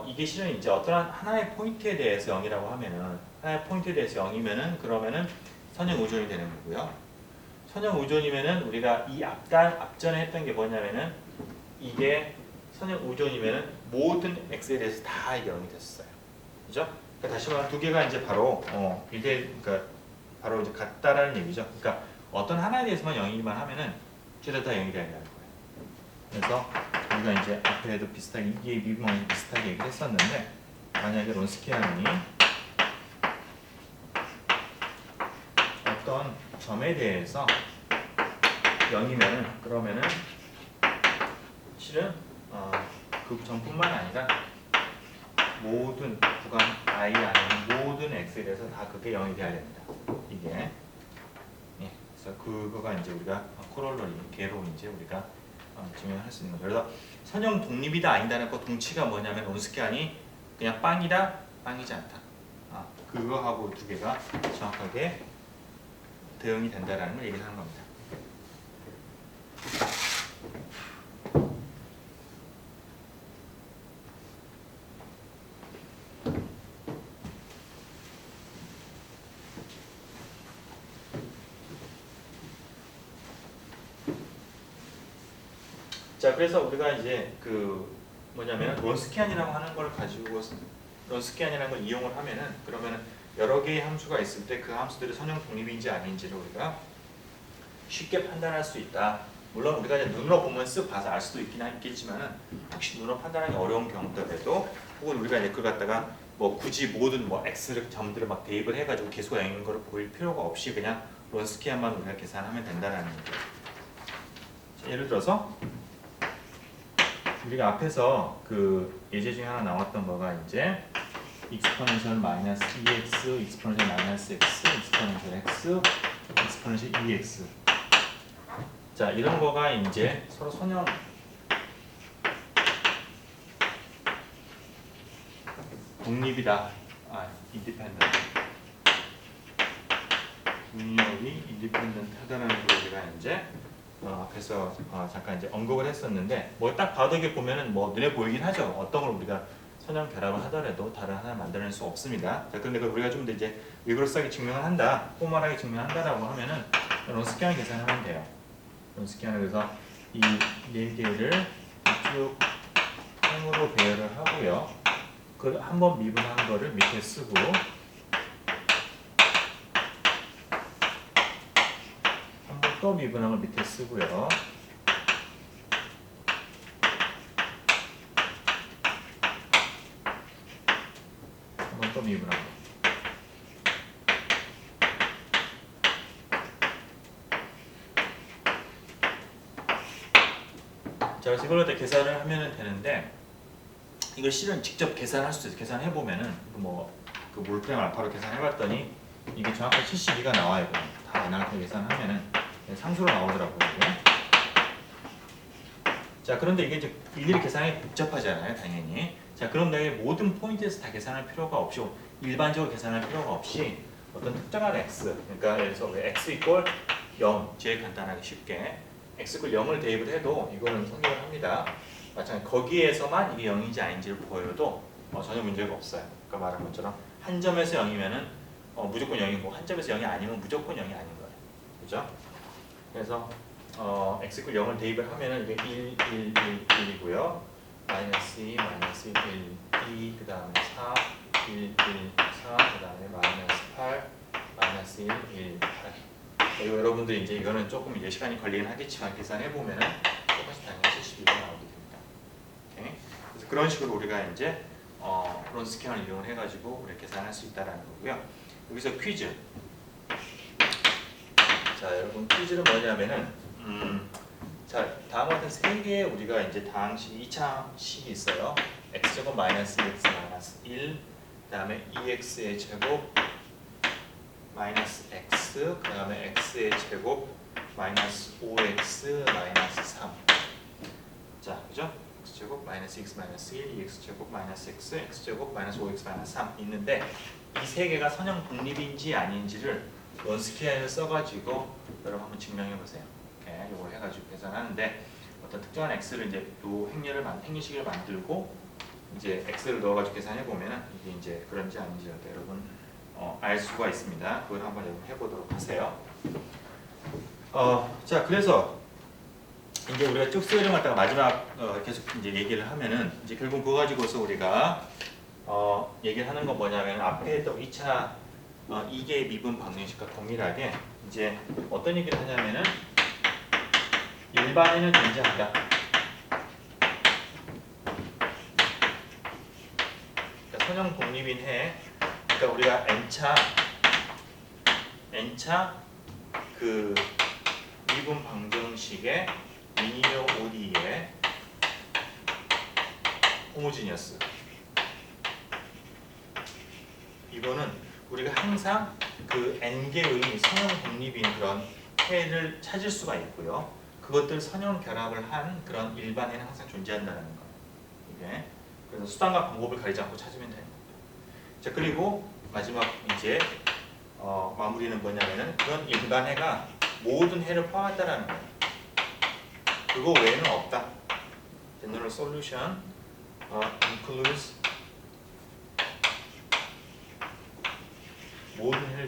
이게 실은 이제 어떤 하나의 포인트에 대해서 0이라고 하면은 하나의 포인트에 대해서 0이면은 그러면은 선형 우존이 되는 거고요. 선형 우존이면은 우리가 이 앞전에 했던 게 뭐냐면은 이게 선형 우존이면은 모든 x에 대해서 다 0이 됐어요. 그죠? 그러니까 다시 말하면 두 개가 이제 바로 이게 그러니까 바로 이제 같다라는 얘기죠. 그러니까 어떤 하나에 대해서만 0이기만 하면은 쟤도 다 0이 된다는 거예요. 그래서 우리가 이제 앞에도 비슷하게 이게 미분이 비슷하게 얘기를 했었는데 만약에 론스키안이 어떤 점에 대해서 0이면은 그러면은 실은 그 점뿐만 아니라 모든 구간 i 안에 모든 x에 대해서 다 그게 0이 돼야 됩니다. 이게 예, 그래서 그거가 이제 우리가 코롤러리 개로 이제 우리가 증명할 수 있는 거죠. 그래서 선형 독립이다 아니다는 그 동치가 뭐냐면 론스키안이 그냥 빵이다 빵이지 않다. 그거하고 두 개가 정확하게 대응이 된다라는 걸 얘기를 하는 겁니다. 자, 그래서 우리가 이제 그 뭐냐면 론스키안이라고 하는 걸 가지고 론스키안이라는 걸 이용을 하면은 그러면은 여러 개의 함수가 있을 때 그 함수들이 선형 독립인지 아닌지를 우리가 쉽게 판단할 수 있다. 물론 우리가 이제 눈으로 보면 쓱 봐서 알 수도 있겠지만은 혹시 눈으로 판단하기 어려운 경우더라도 혹은 우리가 이제 그걸 갖다가 뭐 굳이 모든 뭐 x 점들을 막 대입을 해가지고 계수가 있는 거를 보일 필요가 없이 그냥 론스키안만 우리가 계산하면 된다라는 거예요. 예를 들어서 우리가 앞에서 그 예제 중에 하나 나왔던 거가 이제 exponential 마이너스 2x, exponential 마이너스 x, exponential x, exponential 2x. 자, 이런 거가 이제 서로 선형 독립이다. independent. 독립이 independent 하다는 걸 우리가 이제 앞에서 잠깐 이제 언급을 했었는데 뭐 딱 봐도 이게 보면은 뭐 눈에 보이긴 하죠. 어떤 걸 우리가 선형 결합을 하더라도 다른 하나를 만들어낼 수 없습니다. 자, 그런데 그걸 우리가 좀 더 이제 리그러스하게 증명을 한다, 포멀하게 증명한다라고 하면은 론스키안을 계산하면 돼요. 론스키안을 그래서 이 4개를 쭉 행으로 배열을 하고요. 그 한 번 미분한 거를 밑에 쓰고 한 번 또 미분한 걸 밑에 쓰고요. 한 번 또 미분한 거. 자, 그래서 이걸로 다 계산을 하면 되는데 이걸 실은 직접 계산할 수도 있어요. 계산해 보면은 그 몰프렘 알파로 계산해봤더니 이게 정확하게 72가 나와요. 다 NRT 계산하면은 상수로 나오더라고요. 이게. 자, 그런데 이게 이제 일일이 계산하기 복잡하잖아요, 당연히. 자, 그럼 내가 모든 포인트에서 다 계산할 필요가 없이 일반적으로 계산할 필요가 없이 어떤 특정한 x, 그러니까 예를 들어서 x 이퀄 0, 제일 간단하게 쉽게 x 이퀄 0을 대입을 해도 이거는 성립을 합니다. 마찬가지 거기에서만 이게 0인지 아닌지를 보여도 전혀 문제가 없어요. 아까 말한 것처럼 한 점에서 0이면은 무조건 0이고 한 점에서 0이 아니면 무조건 0이 아닌 거예요. 그죠? 그래서 x 이퀄 0을 대입을 하면은 이게 1, 1, 1, 1이고요. 마이너스 2, 마이너스 1, 2, 그 다음에 4, 1, 1, 4, 그 다음에 마이너스 8, 마이너스 1, 1, 8. 이거 여러분들이 이제 이거는 조금 이제 시간이 걸리긴 하겠지만 계산해 보면은 조금씩 당연히 72가 나오게 됩니다. 오케이? 그래서 그런 식으로 우리가 이제 론스키안을 이용을 해가지고 우리가 계산할 수 있다라는 거고요. 여기서 퀴즈. 자, 여러분 퀴즈는 뭐냐면은 자, 다음과 같은 세 개의 우리가 이제 다항식 2차식이 있어요. x제곱 마이너스 2x 마이너스 1, 그 다음에 2x의 제곱 마이너스 x, 그 다음에 x의 제곱 마이너스 5x 마이너스 3. 자, 그죠? x제곱 마이너스 x 마이너스 1, 2x제곱 마이너스 x, x제곱 마이너스 5x 마이너스 3 있는데 이 세 개가 선형 독립인지 아닌지를 론스키안을 써가지고 여러분 한번 증명해보세요. 이렇게 이걸 해가지고 계산하는데 어떤 특정한 x를 이제 요 행렬식을 만들고 이제 x를 넣어가지고 계산해 보면은 이게 이제 그런지 아닌지 여러분 알 수가 있습니다. 그걸 한번 여러분 해보도록 하세요. 자, 그래서 이제 우리가 쭉 스토리를 갖다가 마지막 계속 이제 얘기를 하면은 이제 결국 그거 가지고서 우리가 얘기를 하는 건 뭐냐면 앞에 했던 2차 2개의 미분 방정식과 동일하게 이제 어떤 얘기를 하냐면은 일반에는 존재한다. 그러니까 선형 독립인 해. 그러니까 우리가 n차 그 미분 방정식의 리니어 ODE의 호모지니어스. 이거는 우리가 항상 그 n개의 선형 독립인 그런 해를 찾을 수가 있고요. 그것들 선형 결합을 한 그런 일반에는 항상 존재한다는 거예요. 이게 그래서 수단과 방법을 가리지 않고 찾으면 되는 겁니다. 자, 그리고 마지막 이제 마무리는 뭐냐면은 그런 일반해가 모든 해를 포함한다라는 거예요. 그거 외에는 없다. General solution includes 모든 해를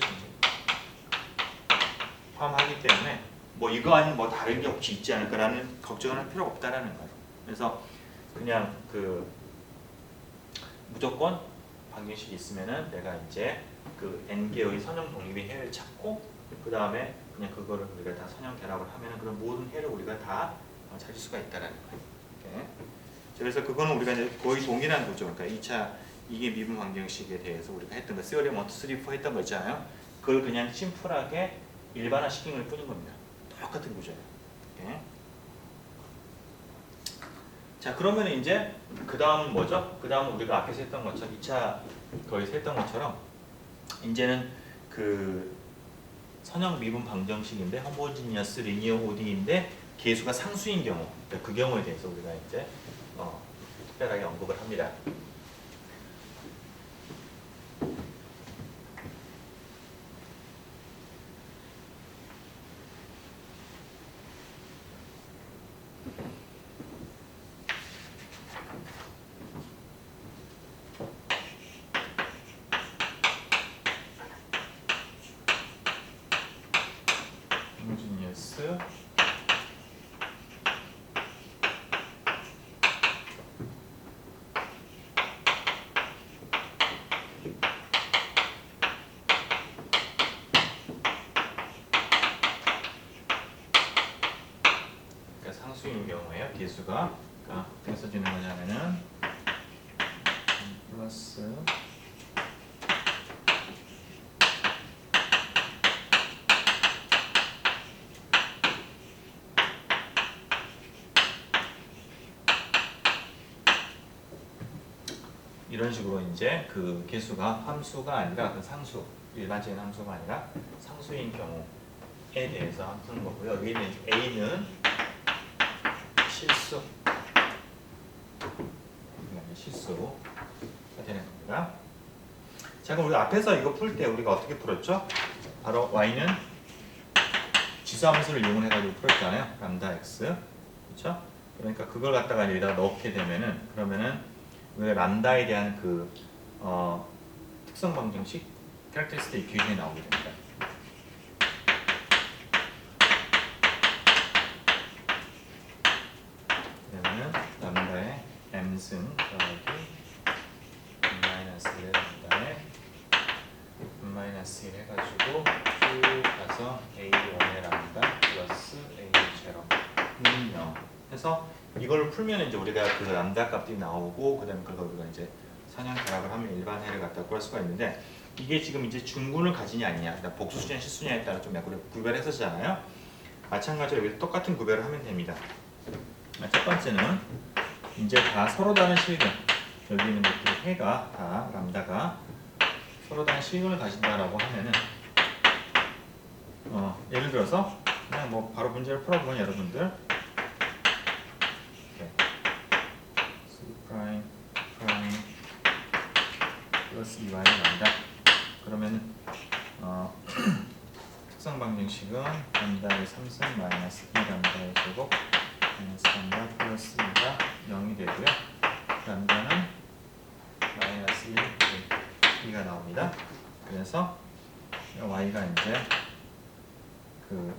포함하기 때문에 뭐 이거 아닌 뭐 다른 게 혹시 있지 않을까라는 걱정을 할 필요가 없다라는 거예요. 그래서 그냥 그 무조건 방정식이 있으면은 내가 이제 그 n개의 선형 독립의 해를 찾고 그 다음에 그냥 그거를 우리가 다 선형 결합을 하면은 그런 모든 해를 우리가 다 찾을 수가 있다라는 거예요. 이렇게. 그래서 그거는 우리가 이제 거의 동일한 구조, 그러니까 2차 이게 미분 방정식에 대해서 우리가 했던 거, theorem 1, 2, 3, 4 했던 거 있잖아요. 그걸 그냥 심플하게 일반화 시킨 걸 뿐인 겁니다. 똑같은 구조예요. 이렇게. 자, 그러면 이제 그 다음은 뭐죠? 그 다음은 우리가 앞에서 했던 것처럼 2차 거기서 했던 것처럼 이제는 그 선형 미분 방정식인데 호모지니어스 리니어 ODE인데 계수가 상수인 경우, 그 경우에 대해서 우리가 이제 특별하게 언급을 합니다. 상수인 경우에요. 개수가 그러니까 어떻게 써지는 거냐면은 플러스 이런 식으로 이제 그 개수가 함수가 아니라 그 상수, 일반적인 함수가 아니라 상수인 경우에 대해서 쓰는 거고요. 여기는 A는 실수, 실수가 되는 겁니다. 자, 그럼 우리 앞에서 이거 풀 때 우리가 어떻게 풀었죠? 바로 Y는 지수함수를 이용해가지고 풀었잖아요. 람다 X, 그렇죠? 그러니까 그걸 갖다가 여기다 넣게 되면은 그러면은 우리가 람다에 대한 그 특성 방정식 캐릭터리스틱 이퀘이션이 나오게 됩니다. 그러면은 람다의 m승 더하기 n-1의 람다에 n-1 해가지고 쭉 가서 a1의 람다 플러스 a0는 0 해서 이걸 풀면 이제 우리가 그 람다 값들이 나오고 그다음에 그걸 우리가 이제 선형 결합을 하면 일반해를 갖다 구할 수가 있는데 이게 지금 이제 중군을 가지냐 아니냐, 그다음 복수수냐 실수냐에 따라 좀 약간 구별했었잖아요. 마찬가지로 여기 똑같은 구별을 하면 됩니다. 첫 번째는 이제 다 서로 다른 실근, 여기 있는 것들 해가 다 람다가 서로 다른 실근을 가진다라고 하면은 예를 들어서 그냥 뭐 바로 문제를 풀어보면 여러분들 프라임 플러스 2y 람다 그러면 특성 방정식은 람다의 3승 마이너스 2 람다의 제곱 마이너스 람다 플러스 2가 0이 되고요. 람다는 마이너스 1, 2가 나옵니다. 그래서 y가 이제 그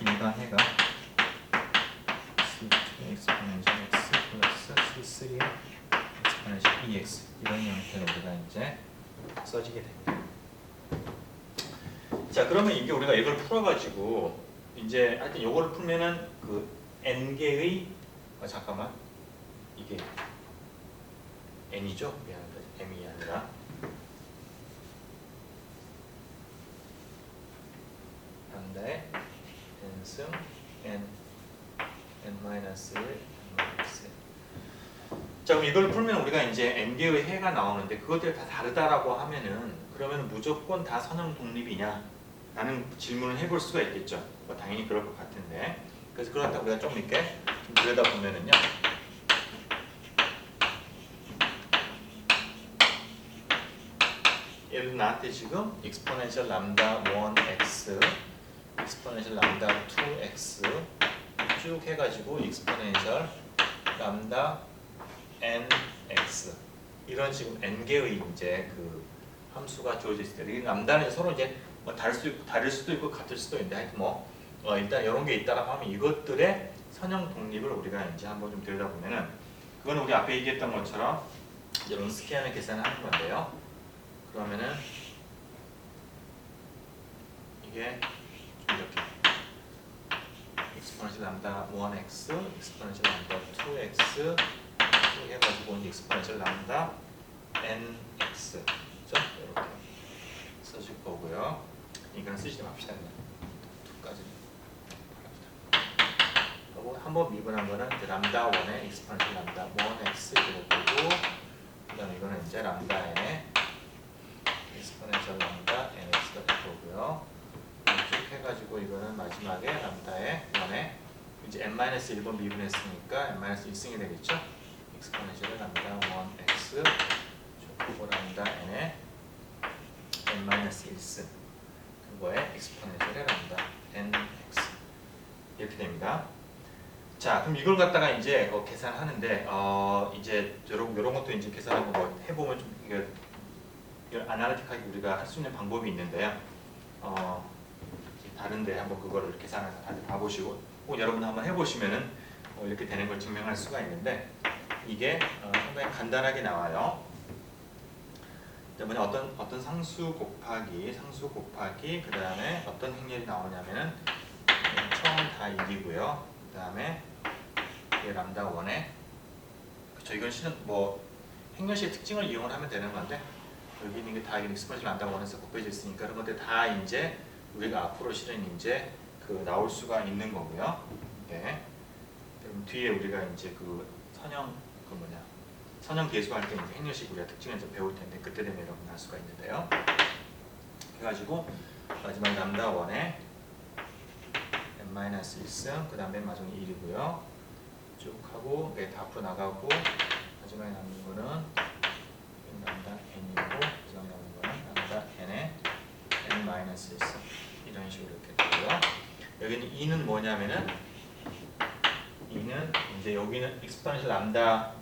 일반 해가 C2 exponential x 플러스 C3 exponential EX 이런 형태로 우리가 이제 써지게 됩니다. 자, 그러면 이게 우리가 이걸 풀어가지고 이제 하여튼 요거를 풀면은 그 n개의 잠깐만 이게 n이죠? 미안합니다. m이 아니라 람다의 n승 n-1 자, 그럼 이걸 풀면 우리가 이제 n개의 해가 나오는데 그것들이 다 다르다라고 하면은 그러면 무조건 다 선형 독립이냐? 라는 질문을 해볼 수가 있겠죠. 뭐 당연히 그럴 것 같은데. 그래서 그렇다고 우리가 좀 이렇게 좀 들여다보면은요. 예를 들어 나한테 지금 exponential lambda 1x, exponential lambda 2x 쭉 해가지고 exponential lambda nx 이런 지금 n개의 이제 그 함수가 주어져 있을 때, 이 람다는 서로 이제 뭐 다를 수도 있고 같을 수도 있는데 하여튼 뭐 일단 이런 게 있다라고 하면 이것들의 선형 독립을 우리가 이제 한번 좀 들여다보면은 그거는 우리 앞에 얘기했던 것처럼 이제 론스키안의 계산을 하는 건데요. 그러면은 이게 이렇게 exponential lambda 1x, exponential lambda 2x 해가지고 이제 exponential lambda nx 그렇죠? 이렇게 써줄 거고요. 이건 쓰지 맙시다. 그냥 2까지 그리고 한번 미분한 거는 람다 1의 exponential lambda 1x 이렇게 되고 그다음에 이거는 이제 람다 n의 exponential lambda nx가 될 거고요. 쭉 해가지고 이거는 마지막에 람다의 1의 이제 n-1번 미분했으니까 n-1승이 되겠죠? exponential lambda 1x 그리고 람다 n의 n-1승 그거의 exponential 람다 nx 이렇게 됩니다. 자, 그럼 이걸 갖다가 이제 계산하는데 이제 이런 것도 이제 계산하고 뭐 해보면 좀 이게 아날리틱하게 우리가 할 수 있는 방법이 있는데요. 다른데 한번 그거를 계산해서 다들 봐보시고 혹은 여러분 한번 해보시면은 이렇게 되는 걸 증명할 수가 있는데 이게 상당히 간단하게 나와요. 때문에 어떤 상수 곱하기 그 다음에 어떤 행렬이 나오냐면은 처음은 다 1이고요. 그 다음에 이게 람다 1에 그쵸 이건 실은 뭐 행렬식의 특징을 이용을 하면 되는 건데 여기 있는 게 다 익스포넨셜 람다 1에서 곱해져 있으니까 그런 것들 다 이제 우리가 앞으로 실은 이제 그 나올 수가 있는 거고요. 네. 그럼 뒤에 우리가 이제 그 선형 계수할 때 이제 행렬식 우리가 특징을 좀 배울 텐데 그때 되면 이런 거 날 수가 있는데요. 그래가지고 마지막 람다 1에 n-1승 그 다음에 마지막에 1이고요. 쭉 하고 다 앞으로 나가고 마지막에 남는 거는 람다 n이고 마지막에 남는 거는 람다 n의 n-1승 이런 식으로 이렇게 되고요. 여기는 2는 뭐냐면은 2는 이제 여기는 익스포넨셜 람다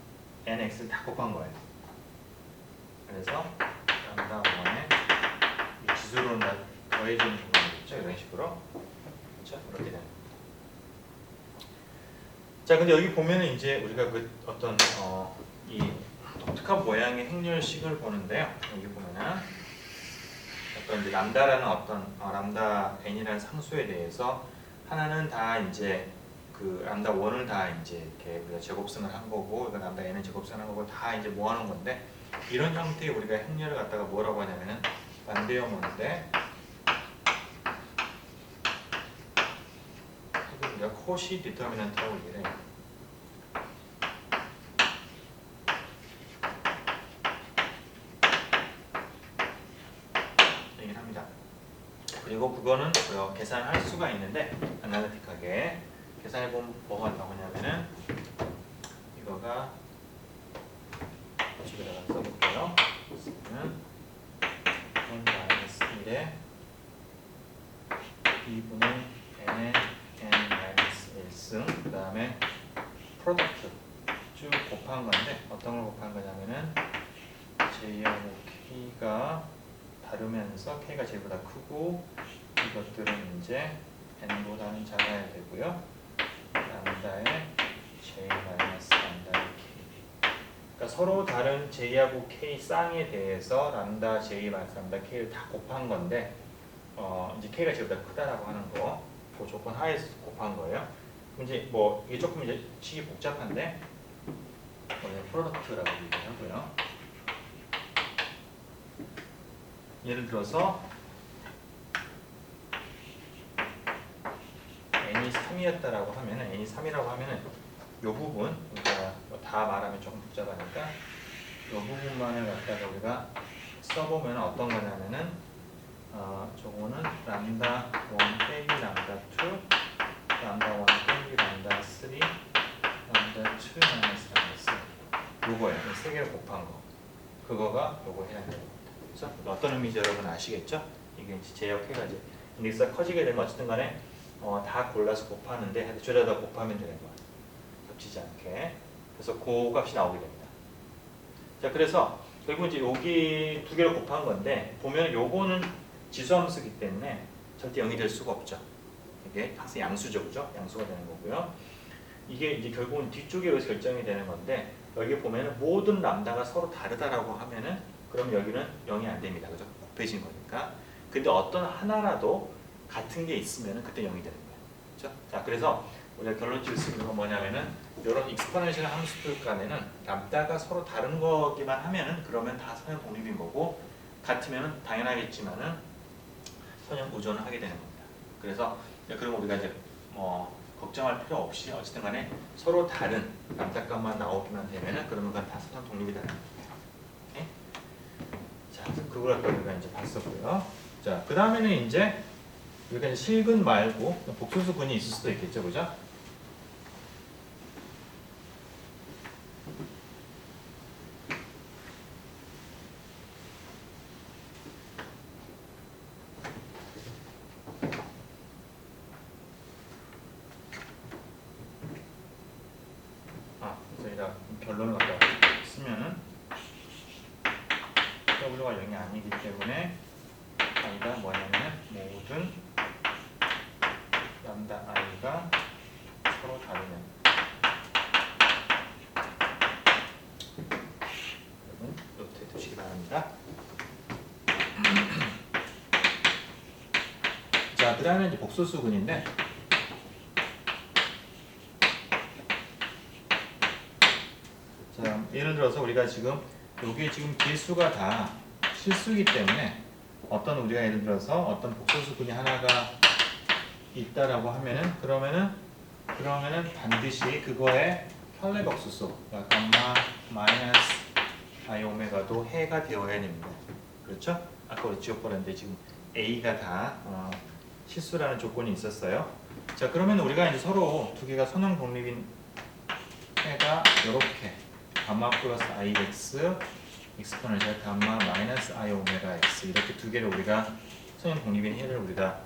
nx를 다 곱한 거예요. 그래서 람다 1에 지수로는 다 더해지는 부분이겠죠. 이런 식으로. 그렇죠? 이렇게 되는 겁니다. 자, 근데 여기 보면은 이제 우리가 그 어떤 이 독특한 모양의 행렬식을 보는데요. 여기 보면은 어떤 이제 람다라는 어떤 람다 n이라는 상수에 대해서 하나는 다 이제 그 람다 1을 다 이제 이렇게 우리가 제곱승을 한 거고, 그 람다 n은 제곱승을 한 거고 다 이제 모아놓은 건데 이런 형태의 우리가 행렬을 갖다가 뭐라고 하냐면은 반대형인데 우리가 코시 디터미넌트라고 얘기를 해요. 얘기를 합니다. 그리고 그거는 계산할 수가 있는데 아날리틱하게 계산해보면 뭐가 나오냐면은 이거가 집에다가 써볼게요. n-1에 2분의 n의 n-1승 그 다음에 프로덕트 쭉 곱한 건데 어떤 걸 곱한 거냐면은 j하고 k가 다르면서 k가 j보다 크고 이것들은 이제 n보다는 작아야 되고요. 람다의 j-람다의 k 그러니까 서로 다른 j하고 k 쌍에 대해서 람다 j 람다 k를 다 곱한 건데 이제 k가 j보다 크다라고 하는 거 그 조건 하에서 곱한 거예요. 그럼 이제 뭐 이게 조금 이제 식이 복잡한데 프로덕트라고 얘기하고요. 예를 들어서 n이 3이었다라고 하면은 n이 3이라고 하면은 요 부분 그러니까 다 말하면 조금 복잡하니까 요 부분만을 갖다가 우리가 써보면 어떤 거냐면은 저거는 람다 1 빼기 람다 2 람다 1 빼기 람다 3 람다 2 마이너스 람다 3 요거예요. 세 개를 곱한 거 그거가 요거 해야 되는 겁니다. 그래서 어떤 의미인지 여러분 아시겠죠? 이게 이제 제역해가 이제 인덱스가 커지게 되면 어쨌든 간에 다 골라서 곱하는데 줄여다 곱하면 되는 거예요. 겹치지 않게. 그래서 그 값이 나오게 됩니다. 자, 그래서 결국 이제 여기 두 개를 곱한 건데 보면 요거는 지수함수이기 때문에 절대 0이 될 수가 없죠. 이게 항상 양수죠, 그죠? 양수가 되는 거고요. 이게 이제 결국은 뒤쪽에 의해서 결정이 되는 건데 여기 보면은 모든 람다가 서로 다르다라고 하면은 그럼 여기는 0이 안 됩니다, 그죠? 곱해진 거니까. 근데 어떤 하나라도 같은 게 있으면은 그때 0이 되는 거예요. 그렇죠? 자, 그래서 우리가 결론 지을 수 있는 건 뭐냐면은 이런 익스포넨셜 함수들 간에는 람다가 서로 다른 거기만 하면은 그러면 다 선형 독립인 거고 같으면은 당연하겠지만은 선형 우전을 하게 되는 겁니다. 그래서 그러면 우리가 이제 걱정할 필요 없이 어쨌든 간에 서로 다른 람다 값만 나오기만 되면은 그러면 그건 다 선형 독립이 되는 거예요. 오케이? 자, 그걸 우리가 이제 봤었고요. 자, 그 다음에는 이제 여기가 실근 말고 복소수근이 있을 수도 있겠죠, 그죠? 저희가 결론을 갖다 쓰면은 W가 0이 아니기 때문에 i가 뭐냐면 모든 람다 i가 서로 다르면 여러분 노트에 두시기 바랍니다. 자, 그 다음에 이제 복소수근인데 자, 예를 들어서 우리가 지금 여기에 지금 개수가 다 실수이기 때문에 어떤 우리가 예를 들어서 어떤 복소수분이 하나가 있다라고 하면은 그러면은 반드시 그거의 켤레복수수 그러니까 감마 마이너스 I 오메가도 해가 되어야 됩니다. 그렇죠? 아까 우리 지워버렸는데 지금 A가 다 실수라는 조건이 있었어요. 자, 그러면 우리가 이제 서로 두 개가 선형 독립인 해가 이렇게 감마 플러스 IX 익스포넨셜 감마 마이너스 I 오메가 X 이렇게 두 개를 우리가 선형 독립인 해를 우리가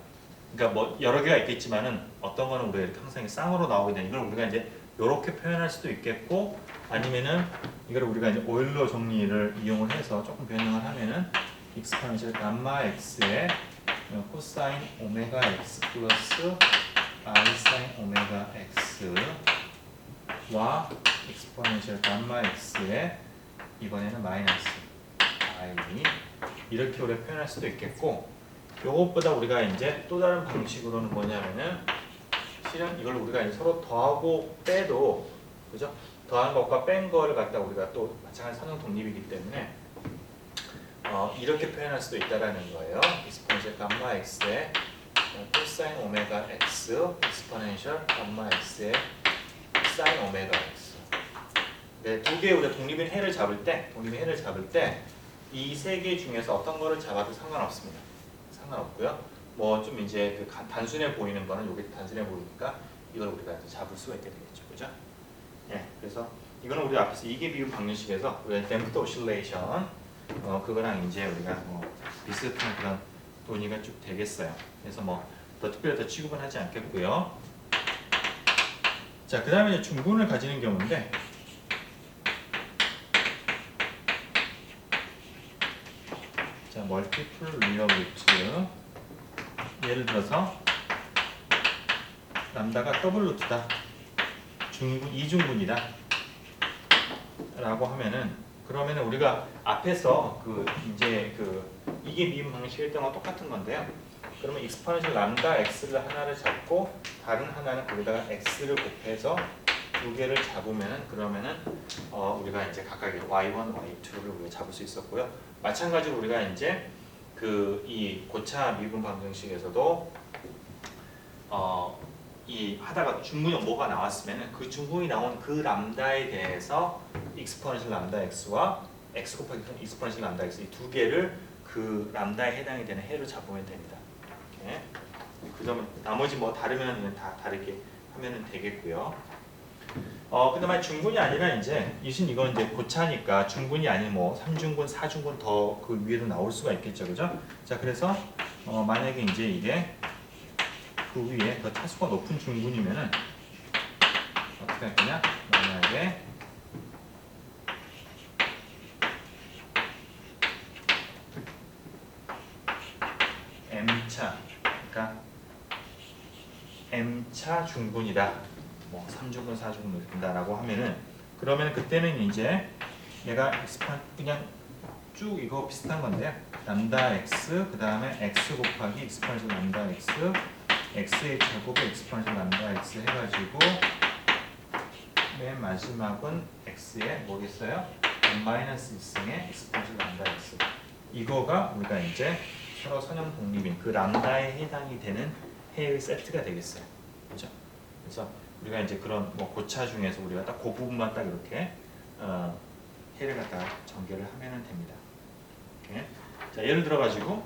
그러니까 뭐 여러 개가 있겠지만은 어떤 거는 우리가 이렇게 항상 쌍으로 나오게 되는 이걸 우리가 이제 이렇게 표현할 수도 있겠고 아니면은 이걸 우리가 이제 오일러 정리를 이용을 해서 조금 변형을 하면은 익스포넨셜 감마 x의 코사인 오메가 x 플러스 I 사인 오메가 x와 익스포넨셜 감마 x의 이번에는 마이너스 I 이렇게 우리가 표현할 수도 있겠고 요것보다 우리가 이제 또 다른 방식으로는 뭐냐면은 실은 이걸 우리가 이제 서로 더하고 빼도 그죠? 더한 것과 뺀 거를 갖다 우리가 또 마찬가지 선형 독립이기 때문에 이렇게 표현할 수도 있다라는 거예요. 익스포넨셜 감마 x의 코사인 오메가 x 익스포넨셜 감마 x의 사인 오메가 x. 네, 두 개의 우리가 독립인 해를 잡을 때 이 세 개 중에서 어떤 거를 잡아도 상관없습니다. 상관없고요. 뭐 좀 이제 그 단순해 보이는 거는 여기 단순해 보이니까 이걸 우리가 잡을 수가 있게 되겠죠, 그죠? 예, 그래서 이거는 우리 앞에서 이계 비율 방정식에서 우리가 댐프드 오실레이션 그거랑 이제 우리가 뭐 비슷한 그런 논의가 쭉 되겠어요. 그래서 뭐 더 특별히 더 취급은 하지 않겠고요. 자, 그 다음에 중분을 가지는 경우인데. 자, 멀티플 리얼 루트 예를 들어서 람다가 더블 루트다 중분 이중분이다 라고 하면은 그러면은 우리가 앞에서 그 이제 그 이게 미분 방식일 때와 똑같은 건데요. 그러면 익스포넨셜 람다 x를 하나를 잡고 다른 하나는 거기다가 x를 곱해서 두 개를 잡으면은 그러면은 우리가 이제 각각 y1, y2를 우리가 잡을 수 있었고요. 마찬가지로 우리가 이제 그 이 고차 미분 방정식에서도 이 하다가 중분이 뭐가 나왔으면은 그 중분이 나온 그 람다에 대해서 익스포넨셜 람다 x와 x 곱하기 익스포넨셜 람다 x 이 두 개를 그 람다에 해당이 되는 해로 잡으면 됩니다. 이렇게. 그 점은 나머지 뭐 다르면 다 다르게 하면은 되겠고요. 근데 만약 중분이 아니라 이제 이건 이제 고차니까 중분이 아닌 뭐 3중분, 4중분 더 그 위로 나올 수가 있겠죠, 그죠? 자, 그래서 만약에 이제 이게 그 위에 더 차수가 높은 중분이면은 어떻게 할 거냐? 만약에 M차, 그러니까 M차 중분이다. 뭐 3중분, 4중분 이렇게 된다라고 하면은 그러면 그때는 이제 얘가 그냥 쭉 이거 비슷한 건데요. 람다 x 그 다음에 x 곱하기 익스포넨셜 람다 x x의 제곱에 익스포넨셜 람다 x 해가지고 맨 마지막은 x에 뭐겠어요? n-2승의 익스포넨셜 람다 x 이거가 우리가 이제 서로 선형 독립인 그 람다에 해당이 되는 해의 세트가 되겠어요. 그렇죠? 그래서 우리가 이제 그런 뭐 고차 중에서 우리가 딱 그 부분만 딱 이렇게 해를 갖다가 전개를 하면은 됩니다. 이렇게. 자, 예를 들어 가지고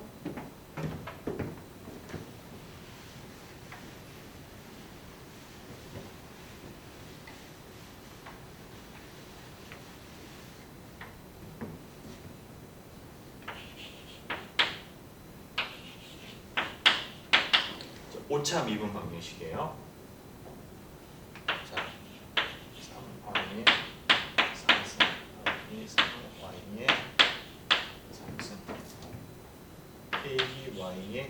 오차 미분 방정식이에요. 자, 3y의 4승, y의 3y의 3승, ky의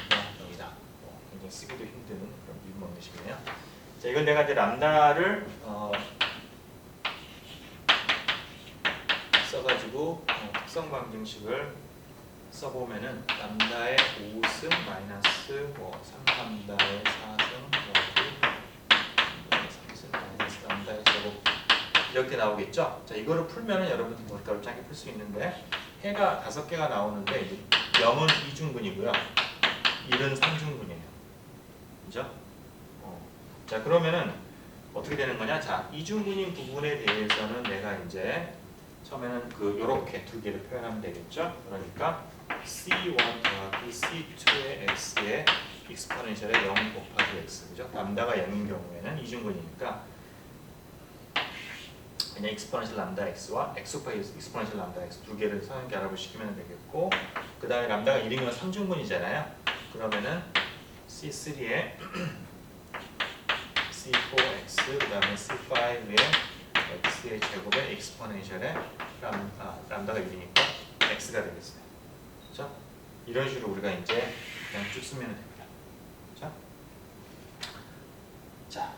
2가 0이다. 굉장히 쓰기도 힘든 그런 미분 방정식이네요. 자, 이건 내가 이제 람다를 써가지고 특성 방정식을 써보면은 람다의 5승 마이너스 뭐 3람다의 4승 더하기 3승 마이너스 람다의 제곱 이렇게 나오겠죠? 자, 이거를 풀면은 여러분 어렵지 풀 수 있는데 해가 5개가 나오는데 이제 0은 2중근이고요. 1은 3중근이에요. 그죠? 자, 그러면은 어떻게 되는 거냐? 자, 2중근인 부분에 대해서는 내가 이제 처음에는 요렇게 두 개를 표현하면 되겠죠? 그러니까 C1 더하기 C2의 x의 익스포넨셜의 0 곱하기 x, 그죠? 람다가 0인 경우에는 2중근이니까 그냥 익스포넨셜 람다 x와 x 곱하기 익스포넨셜 람다 x 두 개를 서양 결합을 시키면 되겠고, 그 다음에 람다가 1이면 3중근이잖아요. 그러면은 C3의 C4x, 그 다음에 C5의 x의 제곱의 익스포넨셜의 람다가 1이니까 x가 되겠어요. 그렇죠? 이런 식으로 우리가 이제 그냥 쭉 쓰면 됩니다. 자,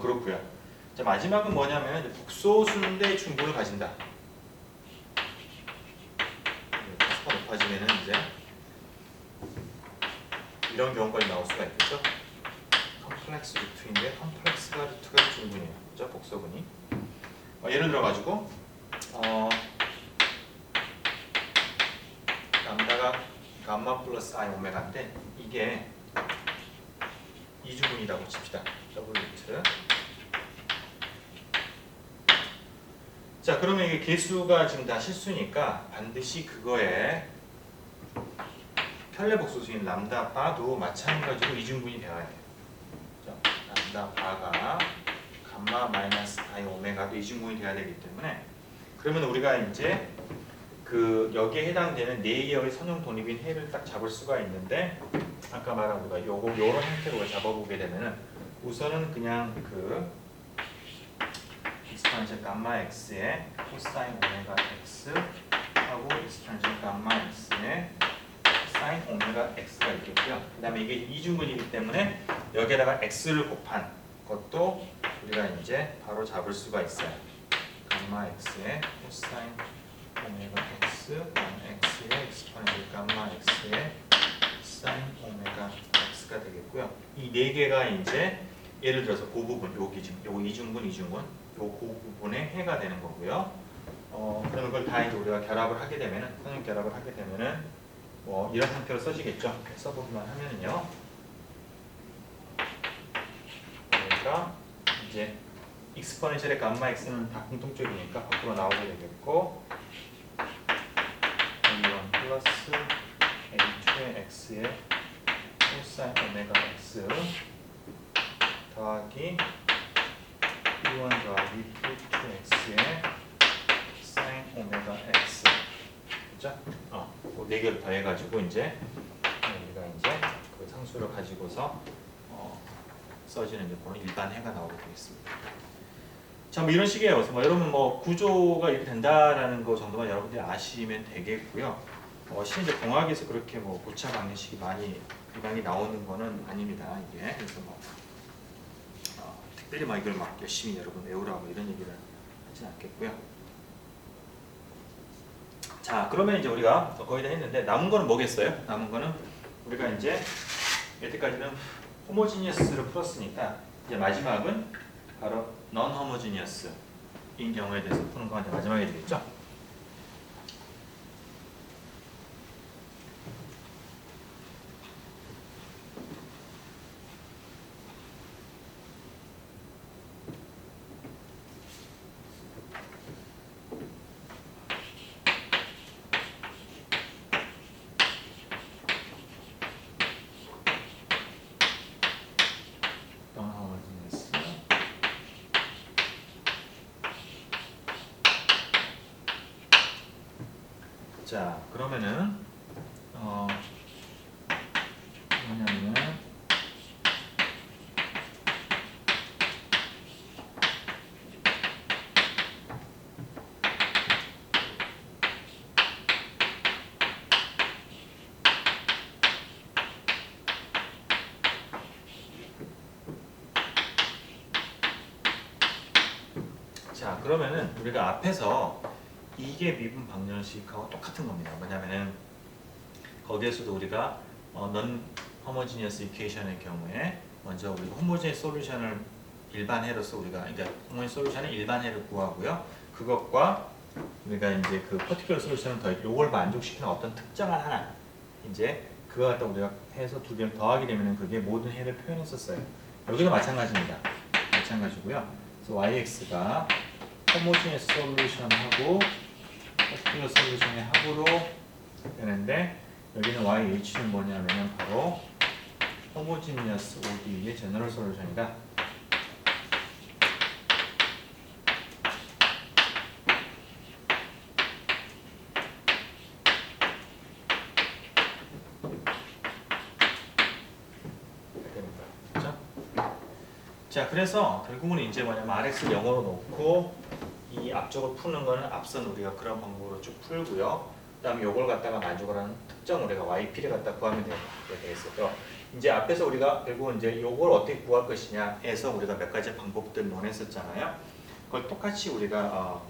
그렇고요. 자, 마지막은 뭐냐면 이제 북소수인데 중분을 가진다. 스가 높아지면은 이제 이런 경우까지 나올 수가 있겠죠. 컴플렉스 루트인데 컴플렉스가 루트가 중분이에요. 그죠? 복소분이. 예를 들어 가지고 람다가 감마 플러스 i 오메가인데 이게 2주분이라고 칩시다. 더블 루트. 자, 그러면 이게 개수가 지금 다 실수니까 반드시 그거에 편례복소수인 람다 바도 마찬가지로 이중분이 되어야 돼요. 그렇죠? 람다 바가 감마 마이너스 i 오메가도 이중분이 되어야 되기 때문에, 그러면 우리가 이제 여기에 해당되는 4개의 선형 독립인 해를 딱 잡을 수가 있는데, 아까 말한 우리가 요런 형태로 잡아보게 되면은 우선은 그냥 익스포넨셜 감마 x의 코사인 오메가 x 하고 익스포넨셜 감마 x의 사인 오메가 x가 있겠고요. 그 다음에 이게 이중근이기 때문에 여기에다가 x를 곱한 것도 우리가 이제 바로 잡을 수가 있어요. 감마 x의 코사인 오메가 x, x의 익스포넨셜 감마 x의 사인 오메가 x가 되겠고요. 이 4개가 이제 예를 들어서 그 부분, 요거 이중근, 요 부분의 해가 되는 거고요. 그러면 그걸 다 이제 우리가 결합을 하게 되면은, 선형 결합을 하게 되면은 이런 형태로 써지겠죠. 써보기만 하면은요. 그러니까 이제 익스포넨셜의 감마 x는 다 공통적이니까 밖으로 나오게 되겠고, a1 플러스 a2의 x의 코사인 오메가 x 더하기 b1 더하기 b2x의 사인 오메가 x, 그죠? 그 4개를 더해가지고 이제 우리가 이제 그 상수를 가지고서 써지는 이제 그런 일반 해가 나오게 되겠습니다. 자, 이런 식이에요. 여러분 구조가 이렇게 된다라는 거 정도만 여러분들이 아시면 되겠고요. 실제 공학에서 그렇게 고차 방정식이 많이 나오는 거는 아닙니다. 이게 그래서 특별히 이걸 열심히 여러분 외우라고 이런 얘기를 하진 않겠고요. 자, 그러면 이제 우리가 거의 다 했는데 남은 거는 뭐겠어요? 남은 거는 우리가 이제 여태까지는 호모지니어스를 풀었으니까 이제 마지막은 바로 non homogeneous인 경우에 대해서 푸는 거가 이제 마지막이 되겠죠? 자, 그러면은 뭐냐면 자, 그러면은 우리가 앞에서 이게 미분 방정식하고 똑같은 겁니다. 뭐냐면은 거기에서도 우리가 non homogeneous equation의 경우에 먼저 우리 homogeneous 솔루션을 일반 해로서 우리가 그러니까 호모니스 솔루션은 일반 해를 구하고요. 그것과 우리가 이제 그 퍼티큘러 솔루션은 더 요걸 만족시키는 어떤 특정한 하나 이제 그거 갖다 우리가 해서 두 개를 더하게 되면은 그게 모든 해를 표현했었어요. 여기도 마찬가지입니다. 마찬가지고요. 그래서 yx가 호모지니어스 솔루션하고 퍼티큘러 솔루션의 합으로 되는데 여기는 yh는 뭐냐면은 바로 호모지니어스 ODE의 제너럴 솔루션이다. 자, 그래서 결국은 이제 뭐냐면 RX를 0으로 놓고 이 앞쪽을 푸는 거는 앞선 우리가 그런 방법으로 쭉 풀고요. 그 다음에 요걸 갖다가 만족을 하는 특정 우리가 YP를 갖다 구하면 되겠어요. 이제 앞에서 우리가 결국은 이제 요걸 어떻게 구할 것이냐 해서 우리가 몇 가지 방법들 논했었잖아요. 그걸 똑같이 우리가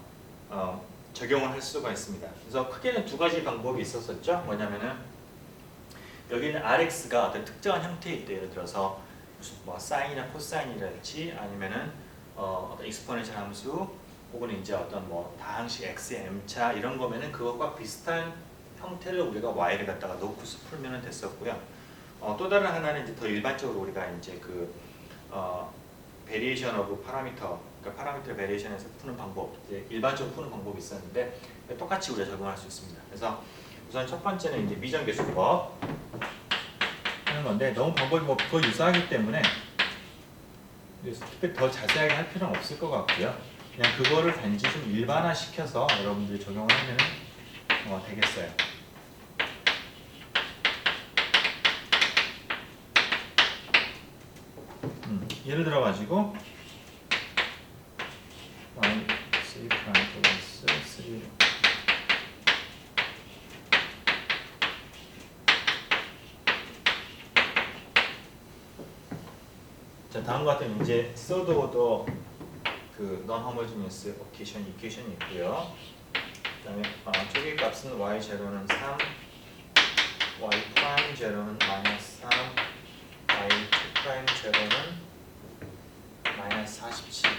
적용을 할 수가 있습니다. 그래서 크게는 두 가지 방법이 있었었죠. 뭐냐면은 여기는 RX가 어떤 특정한 형태일 때 예를 들어서 무슨 뭐 사인이나 코사인이랄지 아니면은 어떤 익스포넨셜 함수 혹은 이제 어떤 뭐 다항식 x의 m차 이런 거면은 그것과 비슷한 형태를 우리가 y를 갖다가 놓고서 풀면은 됐었고요. 또 다른 하나는 이제 더 일반적으로 우리가 이제 그 베리에이션 오브 파라미터 그러니까 파라미터 베리에이션에서 푸는 방법 이제 일반적으로 푸는 방법이 있었는데 똑같이 우리가 적용할 수 있습니다. 그래서 우선 첫 번째는 이제 미정계수법 하는 건데 너무 방법이 뭐 거의 유사하기 때문에 특별히 더 자세하게 할 필요는 없을 것 같고요. 그냥 그거를 단지 좀 일반화 시켜서 여러분들이 적용을 하면 되겠어요. 예를 들어 가지고 y3 플러스 3 자, 다음과 같은 이제 third order 그 non-homogeneous equation이 있고요. 그다음에 초기 값은 y0는 3, y'0는 -3, y2'0는 -47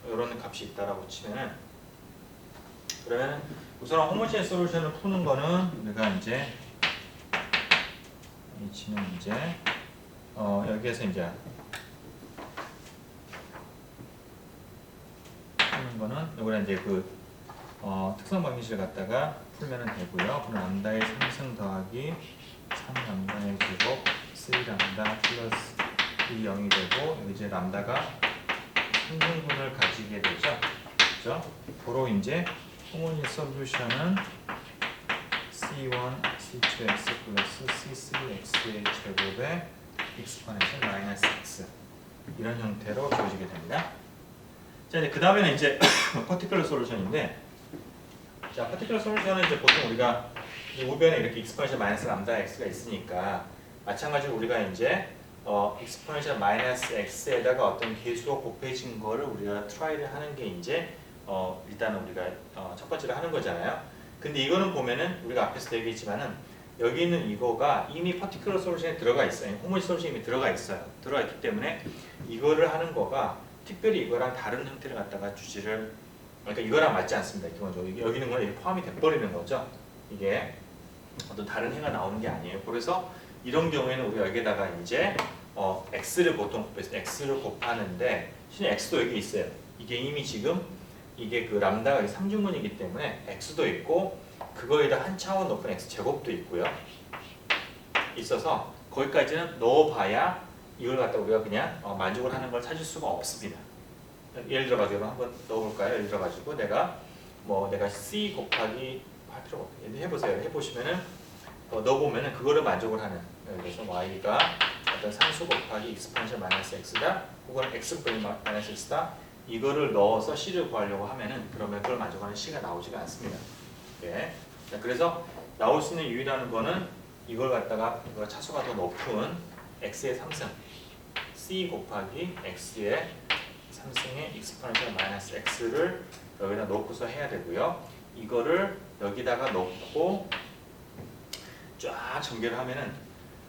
이런 값이 있다라고 치면은 그러면 우선 호모지니어스 솔루션을 푸는 거는 우리가 이제 h는 이제 여기에서 이제 푸는 거는 요거는 이제 그 특성 방정식을 갖다가 풀면은 되고요. 그럼 람다의 3승 더하기 3람다의 제곱 3람다 플러스 2 0이 되고 여기 이제 람다가 3등분을 가지게 되죠. 그죠? 도로 이제 호모니스 솔루션은 C1, C2x 플러스 C3x의 제곱에 exponential 마이너스 x 이런 형태로 주어지게 됩니다. 자, 이제 그 다음에는 이제 퍼티큘러 솔루션인데, 자, 퍼티큘러 솔루션은 이제 보통 우리가 우변에 이렇게 exponential 마이너스 람다 x가 있으니까 마찬가지로 우리가 이제 exponential 마이너스 x에다가 어떤 계수로 곱해진 거를 우리가 트라이를 하는 게 이제 일단은 우리가 첫 번째로 하는 거잖아요. 근데 이거는 보면은 우리가 앞에서 얘기했지만은 여기 있는 이거가 이미 퍼티큘러 솔루션에 들어가 있어요. 호모지 솔루션이 이미 들어가 있어요. 들어가 있기 때문에 이거를 하는 거가 특별히 이거랑 다른 형태를 갖다가 주지를 그러니까 이거랑 맞지 않습니다. 기본적으로 여기 있는 거는 포함이 돼버리는 거죠. 이게 어떤 다른 해가 나오는 게 아니에요. 그래서 이런 경우에는 우리가 여기다가 이제 x를 보통 곱해서 x를 곱하는데 실은 x도 여기 있어요. 이게 이미 지금 이게 그 람다가 3중문이기 때문에 x도 있고 그거에다 한 차원 높은 x 제곱도 있고요. 있어서 거기까지는 넣어봐야 이걸 갖다 우리가 그냥 만족을 하는 걸 찾을 수가 없습니다. 예를 들어가지고 한번 넣어볼까요? 예를 들어가지고 내가 c 곱하기 할 필요가 없어요. 해보세요. 해보시면은 넣어보면은 그거를 만족을 하는 그래서 y가 어떤 상수 곱하기 exponential 마이너스 x다 혹은 x 곱하기 마이너스 x다 이거를 넣어서 c를 구하려고 하면은 그러면 그걸 만족하는 c가 나오지가 않습니다. 예. 자, 그래서 나올 수 있는 유일한 거는 이걸 갖다가 차수가 더 높은 x의 3승 c 곱하기 x의 3승의 exponential 마이너스 x를 여기다 놓고서 해야 되고요. 이거를 여기다가 놓고 쫙 전개를 하면은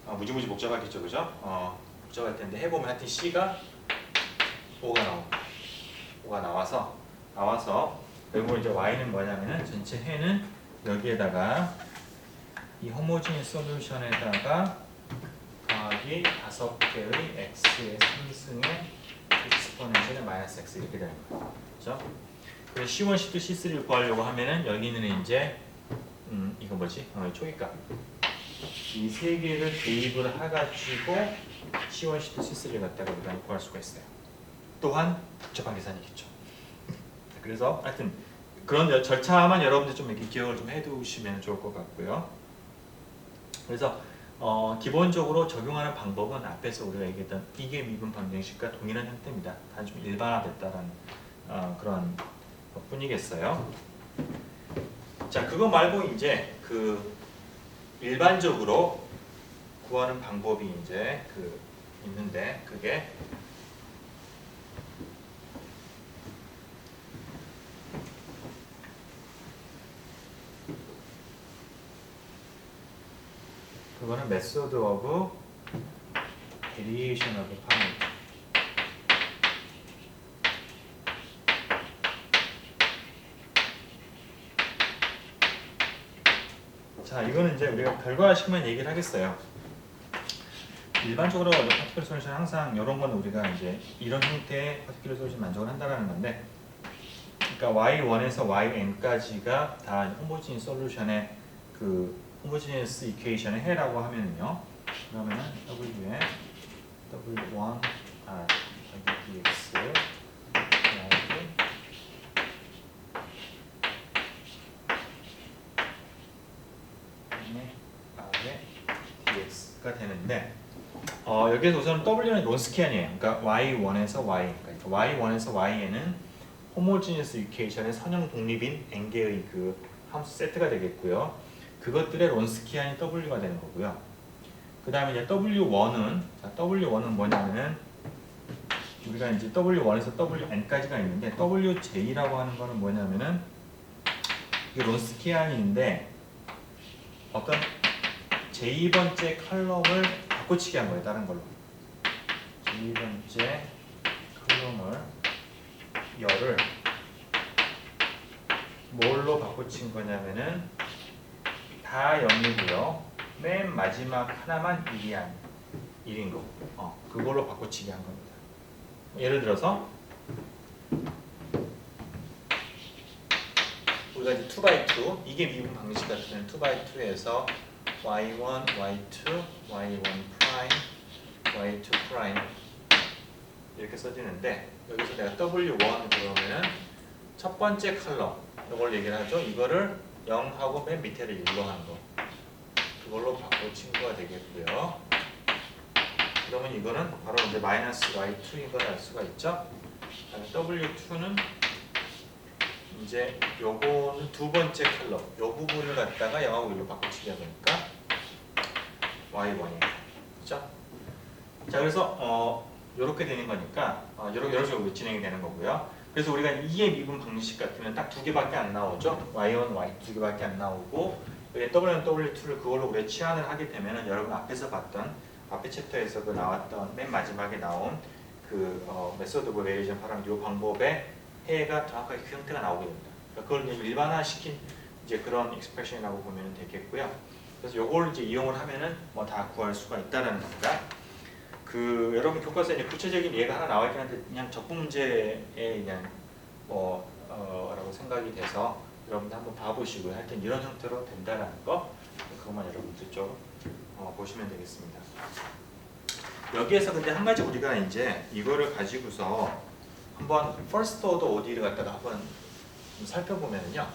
무지무지 복잡하겠죠, 그죠? 복잡할 텐데 해보면 하여튼 c가 5가 나와서 그리고 이제 y는 뭐냐면은 전체 해는 여기에다가 이 호모지니스 솔루션에다가 더하기 5개의 x의 3승의 익스포넨셜의 마이너스 x 이렇게 되는 거예요. 그렇죠? 그래서 C1, C2, C3를 구하려고 하면은 여기는 이제 이거 뭐지? 초기값 이 세 개를 대입을 해가지고 C1, C2, C3를 갖다가 우리가 구할 수가 있어요. 또한 복잡한 계산이겠죠. 그래서 하여튼 그런 절차만 여러분들 좀 이렇게 기억을 좀 해두시면 좋을 것 같고요. 그래서 기본적으로 적용하는 방법은 앞에서 우리가 얘기했던 이게 미분 방정식과 동일한 형태입니다. 단 좀 일반화됐다는 그런 것뿐이겠어요. 자, 그거 말고 이제 그 일반적으로 구하는 방법이 이제 있는데 그게 그거는 method of variation of parameter. 자, 이거는 이제 우리가 결과식만 얘기를 하겠어요. 일반적으로 파티클 솔루션 항상 이런 거는 우리가 이제 이런 형태의 파티클 솔루션 만족을 한다라는 건데, 그러니까 y1에서 yn까지가 다 호모지니스 솔루션의 호모지니스 이퀘이션의 해라고 하면은요. 그러면은 w에 w1 r dx dx가 되는데 여기에서 우선 w는 론스키안이에요. 그러니까 y1에서 y, 그러니까 y1에서 y에는 호모지니스 이퀘이션의 선형 독립인 n개의 그 함수 세트가 되겠고요. 그것들의 론스키안이 w가 되는 거고요. 그 다음에 이제 w1은 뭐냐면은 우리가 이제 w1에서 wn까지가 있는데 wj라고 하는 거는 뭐냐면은 이게 론스키안인데 어떤 j 번째 컬럼을 바꿔치기 한 거예요. 다른 걸로 j 번째 컬럼을 열을 뭘로 바꿔친 거냐면은 다 0이고요. 맨 마지막 하나만 1인 거. 그걸로 바꿔치기 한 겁니다. 예를 들어서 우리가 이제 2x2 이게 미분 방식 같은 2x2에서 y1, y2, y1 프라임, y2 프라임 이렇게 써지는데 여기서 내가 w1 그러면은 첫 번째 컬럼 이걸 얘기를 하죠. 이거를 0하고 맨 밑에를 1로 한 거. 그걸로 바꿔 친구가 되겠고요. 그러면 이거는 바로 이제 마이너스 y2인 걸 알 수가 있죠. w2는 이제 요거는 두 번째 컬럼 요 부분을 갖다가 0하고 1로 바꿔치기 하니까 y1이에요. 그렇죠? 자, 그래서 요렇게 되는 거니까 이런 식으로 진행이 되는 거고요. 그래서 우리가 이의 미분 방식 같으면 딱 두 개밖에 안 나오죠. y1, y2 두 개밖에 안 나오고 w는 w2를 그걸로 우리가 치환을 하게 되면은 여러분 앞에서 봤던 앞에 챕터에서 나왔던 맨 마지막에 나온 메소드 오브 베리에이션 파라미터 이 방법의 해가 정확하게 그 형태가 나오게 됩니다. 그러니까 그걸 이제 일반화시킨 이제 그런 익스프레션이라고 보면 되겠고요. 그래서 요걸 이제 이용을 하면은 뭐 다 구할 수가 있다라는 겁니다. 여러분 교과서에 이제 구체적인 예가 하나 나와 있긴 한데 그냥 적분 문제에 그냥 라고 생각이 돼서 여러분들 한번 봐보시고요. 하여튼 이런 형태로 된다라는 거 그것만 여러분들 좀 보시면 되겠습니다. 여기에서 근데 한 가지 우리가 이제 이거를 가지고서 한번 first order ODE를 갖다가 한번 좀 살펴보면은요.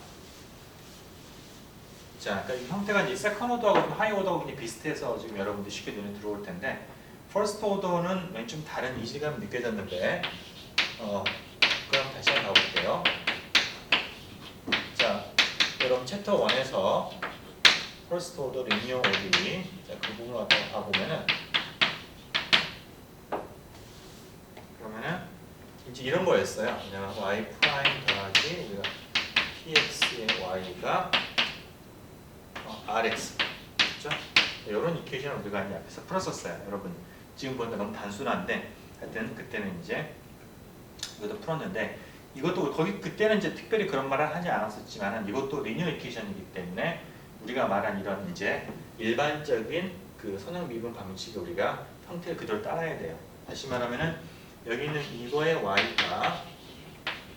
자, 그러니까 이 형태가 이제 second order하고 좀 high order하고 비슷해서 지금 여러분들 쉽게 눈에 들어올 텐데 first order는 왠지 좀 다른 이질감이 느껴졌는데 그럼 다시 한번 가볼게요. 자, 여러분 챕터 1에서 first order linear ODE 그 부분을 갖다가 봐보면은 그러면은 이제 이런 거였어요. 그냥 y 프라임 더하기 우리가 px의 y가 rx 그렇죠? 이런 이퀘이션을 우리가 이제 앞에서 풀었었어요. 여러분 지금 보니까 너무 단순한데 하여튼 그때는 이제 이것도 풀었는데 이것도 거기 그때는 이제 특별히 그런 말을 하지 않았었지만은 이것도 리니어 이퀘이션이기 때문에 우리가 말한 이런 이제 일반적인 그 선형 미분 방식을 우리가 형태를 그대로 따라야 돼요. 다시 말하면은 여기 있는 이거의 y가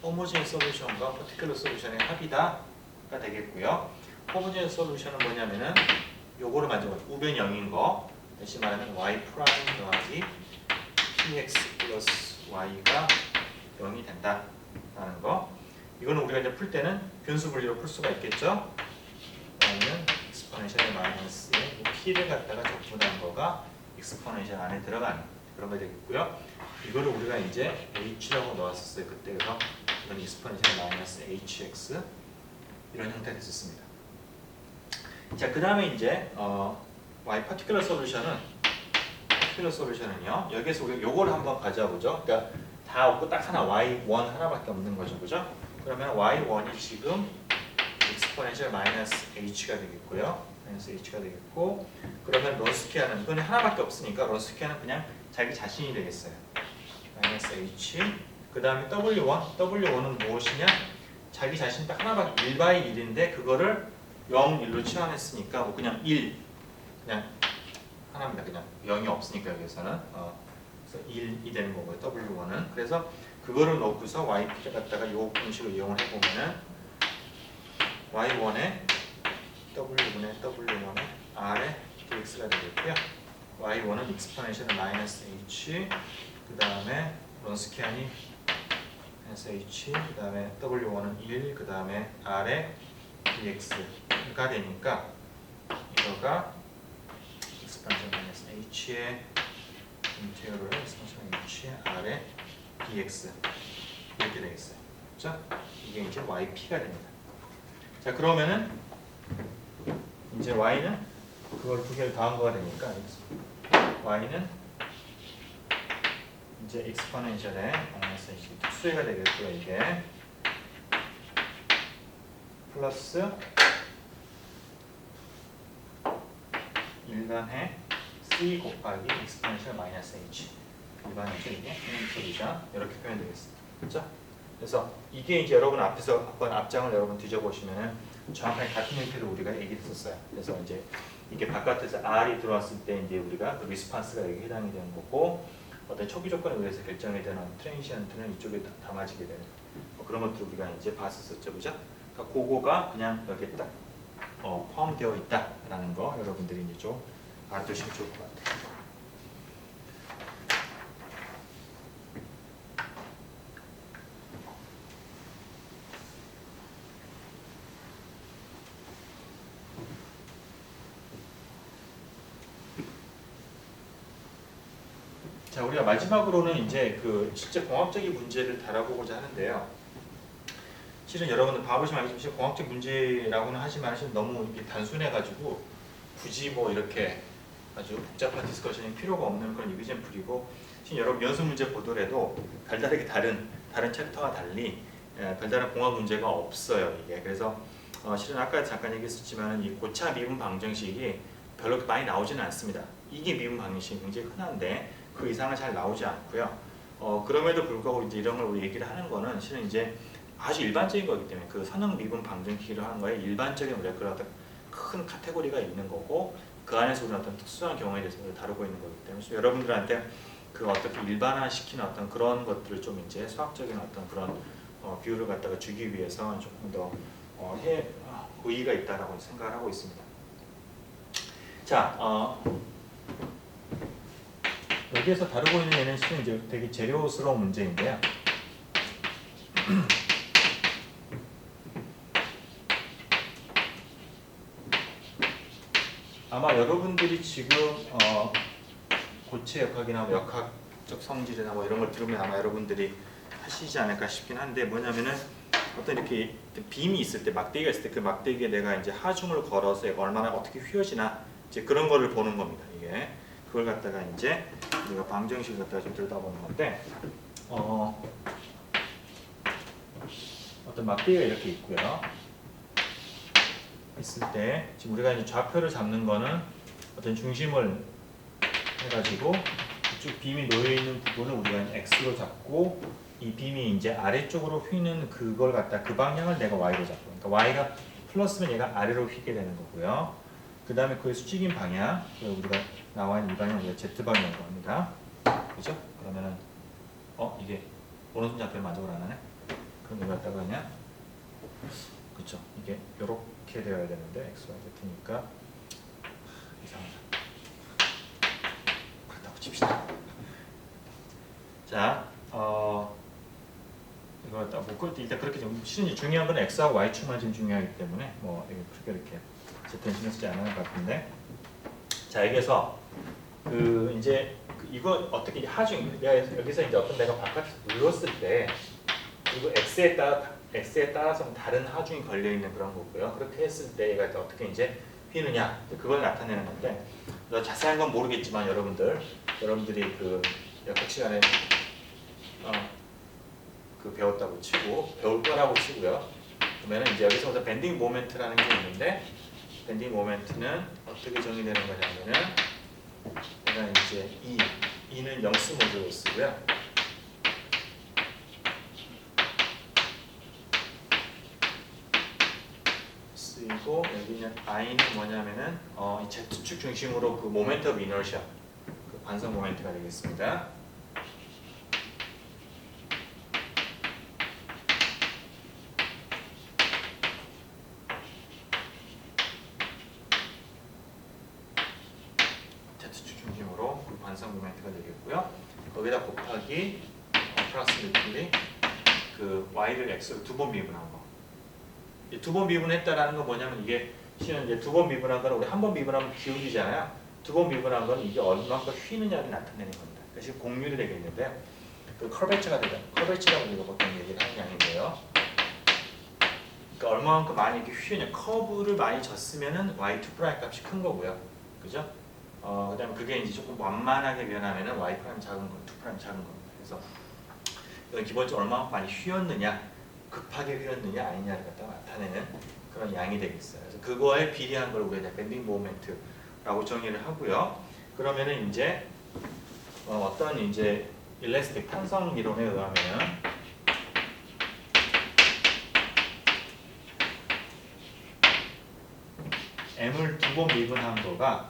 호모지니스 솔루션과 퍼티큘러 솔루션의 합이다가 되겠고요. 호모지니스 솔루션은 뭐냐면은 요거를 만져봐 우변 0인 거 다시 말하면 y 프라임 더하기 px 플러스 y가 0이 된다 라는 거. 이거는 우리가 이제 풀 때는 변수 분리로 풀 수가 있겠죠. y는 익스포넨셜 마이너스에 p를 갖다가 적분한 거가 익스포넨셜 안에 들어가는 그런 거 되겠고요. 이거를 우리가 이제 h라고 넣었었어요 그때. 그래서 이건 익스포넨셜 마이너스 hx 이런 형태가 됐었습니다. 자, 그 다음에 이제 y 파티큘러 솔루션은요. 여기서 우리가 요걸 한번 가져보죠. 그러니까 다 없고 딱 하나 y1 하나밖에 없는 거죠, 그죠? 그러면 y1이 지금 익스포넨셜 마이너스 h가 되겠고요. 마이너스 h가 되겠고, 그러면 론스퀴어는 이거는 하나밖에 없으니까 론스퀴어는 그냥 자기 자신이 되겠어요. 마이너스 h. 그 다음에 w1은 무엇이냐? 자기 자신 딱 하나밖에 1/1인데 그거를 0, 1로 치환했으니까 뭐 그냥 1 그냥 하나입니다. 그냥 0이 없으니까 여기서는 그래서 1이 되는 거고요. w1은. 그래서 그거를 넣고서 yp를 갖다가 요 공식을 이용을 해보면은 y1에 w분의 w1에 r에 dx가 되겠고요. y1은 익스포넨셜 마이너스 h 그 다음에 론스퀴어니 마이너스 h 그 다음에 w1은 1 그 다음에 r에 dx가 되니까 이거가 익스포넨셜 마이너스 h의 인테그럴 익스포넨셜 h의 r에 dx 이렇게 되겠어요. 그렇죠? 이게 이제 yp가 됩니다. 자, 그러면은 이제 y는 그걸 두 개를 더한 거가 되니까 y는 이제 익스포넨셜의 마이너스 h 특수해가 되겠고요. 이게 플러스 일반의 c 곱하기 익스포넨셜 마이너스 h 일반이죠. 이게 솔루션 이렇게 표현되겠습니다. 그렇죠? 그래서 이게 이제 여러분 앞에서 한번 앞장을 여러분 뒤져보시면 정확하게 같은 형태로 우리가 얘기했었어요. 그래서 이제 이게 바깥에서 R이 들어왔을 때 이제 우리가 그 리스판스가 여기 해당이 되는 거고, 어떤 초기 조건에 의해서 결정이 되는 트랜시언트는 이쪽에 담아지게 되는 뭐 그런 것들 우리가 이제 봤었죠, 그죠? 그러니까 그거가 그냥 여기에 딱 포함되어 있다라는 거 여러분들이 이제 좀 알아두시면 좋을 것 같아요. 자, 우리가 마지막으로는 이제 그 실제 공학적인 문제를 다뤄보고자 하는데요. 실은 여러분들 봐보시면 알겠지만 공학적 문제라고는 하지만 실은 너무 이게 단순해가지고 굳이 뭐 이렇게 아주 복잡한 디스커션이 필요가 없는 그런 이그젠플이고, 지금 여러분 연수 문제 보더라도 별다르게 다른 챕터와 달리 별다른 공학 문제가 없어요. 이게 그래서 실은 아까 잠깐 얘기했었지만 이 고차 미분 방정식이 별로 많이 나오지는 않습니다. 이게 미분 방정식이 굉장히 흔한데 그 이상은 잘 나오지 않고요. 그럼에도 불구하고 이제 이런 걸 우리 얘기를 하는 거는 실은 이제 아주 일반적인 거기 때문에 그 선형 미분 방정식을 하는 거에 일반적인 우리가 그런 어떤 큰 카테고리가 있는 거고, 그 안에서 우리는 어떤 특수한 경우에 대해서 우리가 다루고 있는 거기 때문에 여러분들한테 그 어떻게 일반화시키는 어떤 그런 것들을 좀 이제 수학적인 어떤 그런 비율을 갖다가 주기 위해서 조금 더 의의가 있다라고 생각을 하고 있습니다. 자, 여기에서 다루고 있는 얘는 실은 이제 되게 재료스러운 문제인데요. 아마 여러분들이 지금 고체 역학이나 뭐 역학적 성질이나 뭐 이런 걸 들으면 아마 여러분들이 하시지 않을까 싶긴 한데, 뭐냐면은 어떤 이렇게 빔이 있을 때, 막대기가 있을 때 그 막대기에 내가 이제 하중을 걸어서 얼마나 어떻게 휘어지나 이제 그런 거를 보는 겁니다. 이게 그걸 갖다가 이제 우리가 방정식을 갖다가 좀 들여다보는 건데, 어떤 막대기가 이렇게 있고요. 있을 때 지금 우리가 이제 좌표를 잡는 거는 어떤 중심을 해가지고 이쪽 빔이 놓여 있는 부분을 우리가 X로 잡고, 이 빔이 이제 아래쪽으로 휘는 그걸 갖다 그 방향을 내가 y로 잡고, 그러니까 y가 플러스면 얘가 아래로 휘게 되는 거고요. 그 다음에 그의 수직인 방향, 우리가 나와 있는 이 방향 우리가 z 방향으로 합니다. 그죠? 그러면은 이게 오른손 좌표를 만족을 안 하네. 그럼 이거 갖다가 그냥 그쵸? 이게 이렇게 되어야 되는데 x, y, z니까 이상하다. 그렇다고 칩시다. 자, 이거 갖다 뭐 일단 그렇게 좀 실은 중요한 건 x하고 y축만 지금 중요하기 때문에 뭐 이렇게 z는 신경 쓰지 않아야 할 것 같은데. 자, 여기서 그 이제 이거 어떻게 하중 내가 여기서 이제 어떤 내가 바깥에서 눌렀을 때 그리고 x에 따라서 다른 하중이 걸려 있는 그런 거고요. 그렇게 했을 때 얘가 어떻게 이제 휘느냐 그걸 나타내는 건데, 자세한 건 모르겠지만 여러분들이 그 역학 시간에 그 배웠다고 치고 배울 거라고 치고요. 그러면 이제 여기서부터 밴딩 모멘트라는 게 있는데, 밴딩 모멘트는 어떻게 정의되는 거냐면은 내가 이제 E는 영수 모듈로 쓰고요. 쓰이고 여기는 I는 뭐냐면은 이 Z축 중심으로 그 모멘트 오브 이너시아, 그 반성 모멘트가 되겠습니다. Z축 중심으로 그 반성 모멘트가 되겠고요. 거기다 곱하기 approximately 그 Y를 X로 두 번 미분한 거. 두 번 미분했다라는 건 뭐냐면 이게 실은 이제 두 번 미분한 거는 우리 한 번 미분하면 기울이잖아요. 두 번 미분한 건 이게 얼마큼 휘느냐를 나타내는 겁니다. 그래서 지금 공률이 되겠는데 그 커베처가 되죠. 커베처라고 우리가 보통 얘기를 하는 양인데요. 그러니까 얼마만큼 많이 이렇게 휘느냐. 커브를 많이 졌으면은 y2' 값이 큰 거고요. 그죠? 그다음에 그게 이제 조금 완만하게 변하면은 y' 작은 거, 2' 작은 겁니다. 그래서 이건 기본적으로 얼마만큼 많이 휘었느냐, 급하게 휘었느냐 아니냐를 갖다 나타내는 그런 양이 되겠어요. 그래서 그거에 비례한 걸 우리가 밴딩 모멘트라고 정의를 하고요. 그러면은 이제 어떤 이제 일래스틱 탄성 이론에 의하면은 M을 두 번 미분한 거가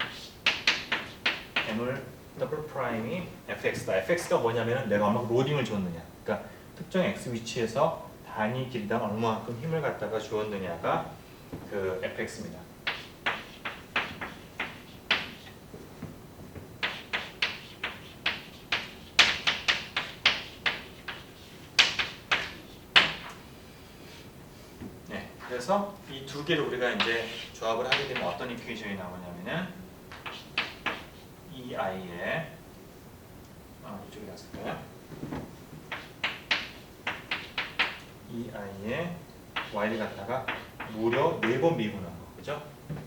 M을 더블 프라임이 fx다. fx가 뭐냐면은 내가 얼마큼 로딩을 줬느냐. 그러니까 특정 x 위치에서 단위 길이당 얼마만큼 힘을 갖다가 주었느냐가 그 fx입니다. 네, 그래서 이 두 개를 우리가 이제 조합을 하게 되면 어떤 이퀘이션이 나오냐면은 이 i의 이쪽에 갔을까요? 이 i의 y를 갖다가 무려 4번 미분한 거, 그죠?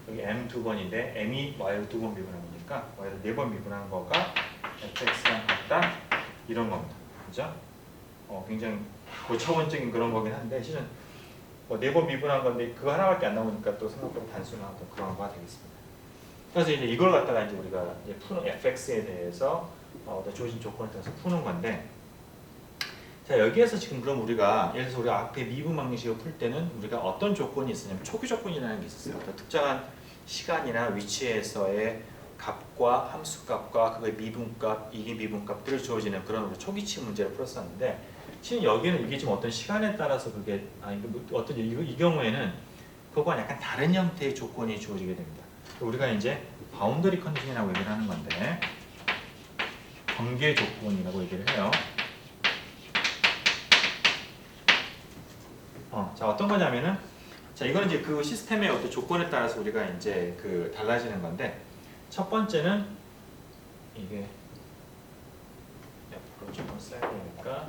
여기 m 2번인데 m이 y를 2번 미분한 거니까 y를 4번 미분한 거가 fx랑 같다 이런 겁니다, 그죠? 굉장히 고차원적인 그런 거긴 한데 실은 4번 미분한 건데 그거 하나밖에 안 나오니까 또 생각보다 단순한 그런 거가 되겠습니다. 그래서 이제 이걸 갖다가 이제 우리가 이제 푸는 fx에 대해서 주어진 조건에 따라서 푸는 건데, 자 여기에서 지금 그럼 우리가 예를 들어서 우리가 앞에 미분 방정식을 풀 때는 우리가 어떤 조건이 있었냐면 초기 조건이라는 게 있었어요. 어떤 특정한 시간이나 위치에서의 값과 함수값과 그의 미분값, 이게 미분값들을 주어지는 그런 초기치 문제를 풀었었는데, 실은 여기는 이게 지금 어떤 시간에 따라서 그게 어떤 이 경우에는 그거와 약간 다른 형태의 조건이 주어지게 됩니다. 우리가 이제 바운더리 컨디션이라고 얘기를 하는 건데 경계 조건이라고 얘기를 해요. 자 어떤 거냐면은 자 이거는 이제 그 시스템의 어떤 조건에 따라서 우리가 이제 그 달라지는 건데, 첫 번째는 이게 옆으로 조금 써야 되니까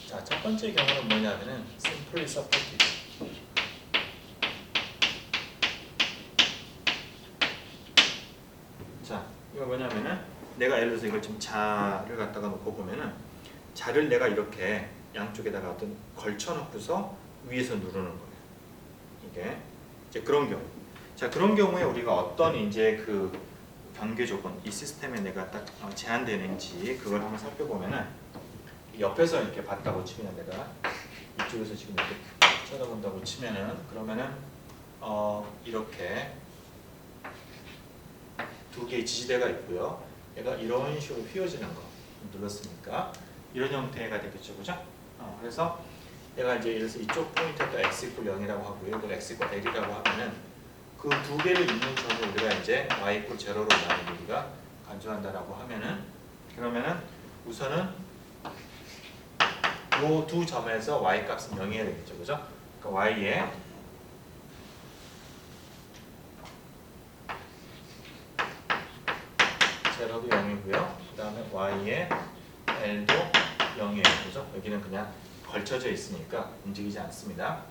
자, 첫 번째 경우는 뭐냐면은 simply supported. 자, 이거 뭐냐면은 내가 예를 들어서 이걸 지금 자를 갖다가 놓고 보면은 자를 내가 이렇게 양쪽에다가 어떤 걸쳐놓고서 위에서 누르는 거예요. 이게 이제 그런 경우. 자, 그런 경우에 우리가 어떤 이제 그 경계 조건, 이 시스템에 내가 딱 제한되는지 그걸 한번 살펴보면은 옆에서 이렇게 봤다고 치면 내가 이쪽에서 지금 이렇게 쳐다본다고 치면은 그러면은 이렇게 두 개의 지지대가 있고요. 얘가 이런 식으로 휘어지는 거 눌렀으니까 이런 형태가 되겠죠, 그죠? 그래서 얘가 이제 예를 들어서 이쪽 포인트가 x = 0이라고 하고요, 이걸 x = l이라고 하면은 그 두 개를 있는 점을 우리가 이제 y = 0로 나는 우리가 간주한다라고 하면은 그러면은 우선은 이 두 점에서 y 값은 0이어야 되겠죠, 그죠? 그러니까 y의 제로도 0이고요. 그 다음에 y의 l도 0이에요. 그죠? 여기는 그냥 걸쳐져 있으니까 움직이지 않습니다.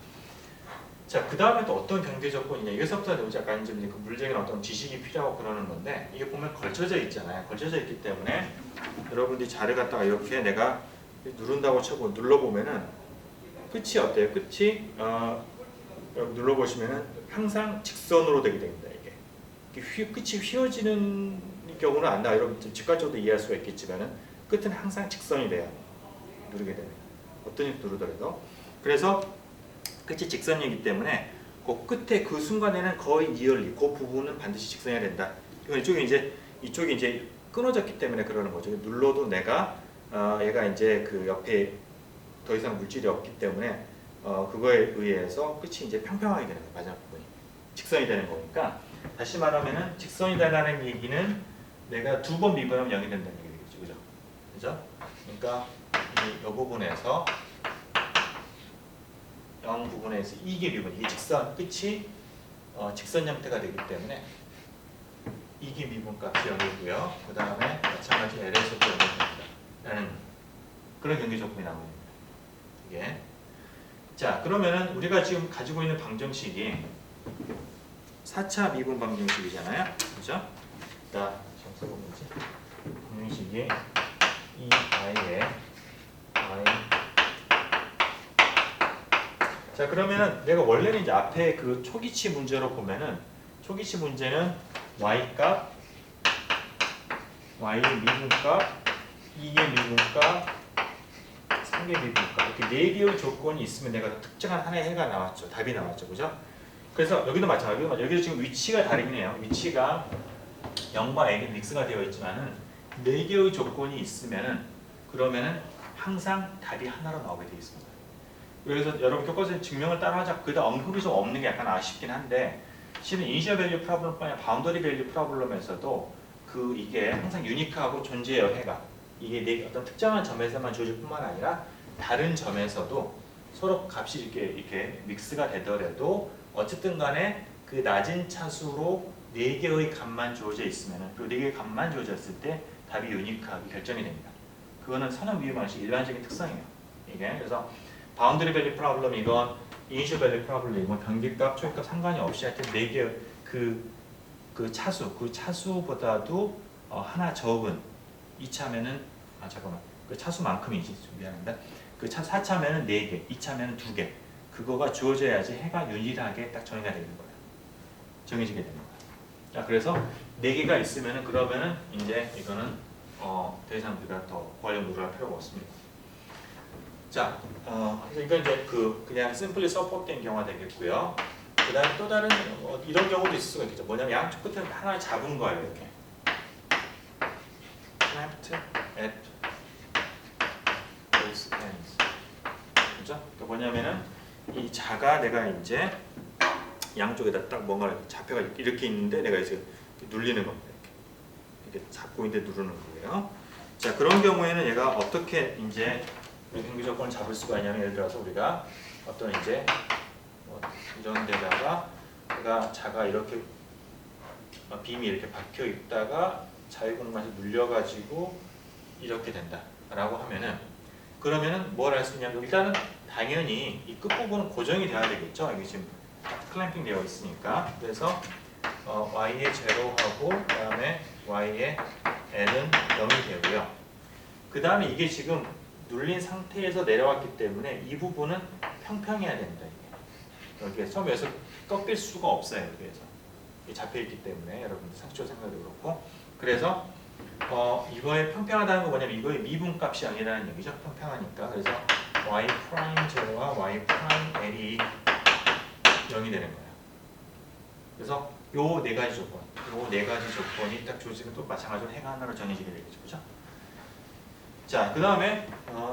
자, 그 다음에 또 어떤 경계 조건이냐. 여기서부터 약간 이제 그 물리적인 어떤 지식이 필요하고 그러는 건데 이게 보면 걸쳐져 있잖아요. 걸쳐져 있기 때문에 여러분들이 자를 갖다가 이렇게 내가 누른다고 쳐고 눌러보면은 끝이 어때요? 끝이 여러분 눌러보시면은 항상 직선으로 되게 됩니다. 이게 끝이 휘어지는 경우는 안 나와요. 여러분 직관적으로 이해할 수가 있겠지만은 끝은 항상 직선이 돼요. 누르게 되면 어떤 일 누르더라도. 그래서 끝이 직선이기 때문에 그 끝에 그 순간에는 거의 니얼리 그 부분은 반드시 직선해야 된다. 이건 이쪽이 이제 끊어졌기 때문에 그러는 거죠. 눌러도 내가 얘가 이제 그 옆에 더 이상 물질이 없기 때문에 그거에 의해서 끝이 이제 평평하게 되는 거예요. 마지막 부분이 직선이 되는 거니까. 다시 말하면은 직선이 되라는 얘기는 내가 두 번 미분하면 0이 된다는 얘기겠죠, 그죠? 그죠? 그러니까 이 부분에서 0 부분에서 이게 미분, 이게 직선 끝이 직선 형태가 되기 때문에 이게 미분 값이 0이고요. 그 다음에 마찬가지 L에서도 0이 됩니다. 라는 그런 경계 조건이 나옵니다. 이게. 자, 그러면은 우리가 지금 가지고 있는 방정식이 4차 미분 방정식이잖아요. 그죠? 자, 좀 써보면지. 방정식이 이 i의 i. 자, 그러면은 내가 원래는 이제 앞에 그 초기치 문제로 보면은 초기치 문제는 y 값, y의 미분값, 2의 미분값, 3의 미분값 이렇게 4개의 조건이 있으면 내가 특정한 하나의 해가 나왔죠. 답이 나왔죠. 그죠? 그래서 여기도 마찬가지고 여기도 지금 위치가 다르긴 해요. 위치가 0과 A는 믹스가 되어 있지만은 4개의 조건이 있으면은 그러면은 항상 답이 하나로 나오게 되어 있습니다. 그래서 여러분 교과서에 증명을 따라하자 그다 언급이 좀 없는 게 약간 아쉽긴 한데 실은 이니셜 밸류 프로블럼뿐 아니라 바운더리 밸류 프로블럼에서도 이게 항상 유니크하고 존재해요. 해가 이게 어떤 특정한 점에서만 주어질 뿐만 아니라 다른 점에서도 서로 값이 이렇게 믹스가 되더라도 어쨌든 간에 그 낮은 차수로 4개의 값만 주어져 있으면 그리고 4개의 값만 주어졌을 때 답이 유니크하게 결정이 됩니다. 그거는 선형 비율 방식 일반적인 특성이에요. 이게 그래서 바운더리 밸류 프로블럼 이건 이니셜 밸류 프로블럼 변기값, 초기값 상관이 없이 하여튼 4개 그 차수보다도 하나 적은 2차면은 잠깐만 그 차수만큼이지 미안합니다. 그 4차면은 4개, 2차면은 2개 그거가 주어져야지 해가 유일하게 딱 정의가 되는 거예요. 정해지게 되는 거예요. 자, 그래서 4개가 있으면은 그러면은 이제 이거는 더 이상 우리가 더 구하려고 노력할 필요가 없습니다. 자, 그래서 이건 이제 그냥 심플리 서포트된 경우가 되겠고요. 그다음에 또 다른 이런 경우도 있을 수가 있겠죠. 뭐냐면 양쪽 끝을 하나 잡은 거예요, 이렇게. Clamped at both ends. 그죠? 그러니까 뭐냐면은 이 자가 내가 이제 양쪽에다 딱 뭔가 잡혀가 이렇게 있는데 내가 이제 눌리는 겁니다. 이렇게 잡고 있는데 누르는 거예요. 자, 그런 경우에는 얘가 어떻게 이제 경계 조건을 잡을 수가 있냐면 예를 들어서 우리가 어떤 이제 이런 데다가 내가 자가 이렇게 빔이 이렇게 박혀 있다가 자유공간에서 눌려가지고 이렇게 된다라고 하면은 그러면은 뭘 할 수 있냐면 일단은 당연히 이 끝부분은 고정이 돼야 되겠죠. 이게 지금 클램핑 되어 있으니까 그래서 y의 제로하고 그다음에 y의 l은 0이 되고요. 그 다음에 이게 지금 눌린 상태에서 내려왔기 때문에 이 부분은 평평해야 됩니다. 이게. 여기에서 처음에서 꺾일 수가 없어요. 여기에서. 잡혀있기 때문에 여러분들 상추 생각도 그렇고 그래서 이거의 평평하다는 건 뭐냐면 이거의 미분값이 0이라는 얘기죠. 평평하니까. 그래서 y 프라임 제로와 y 프라임 l이 0이 되는 거예요. 그래서 요 네 가지 조건, 요 네 가지 조건이 딱 조직은 또 마찬가지로 해가 하나로 정해지게 되겠죠. 그죠? 자, 그 다음에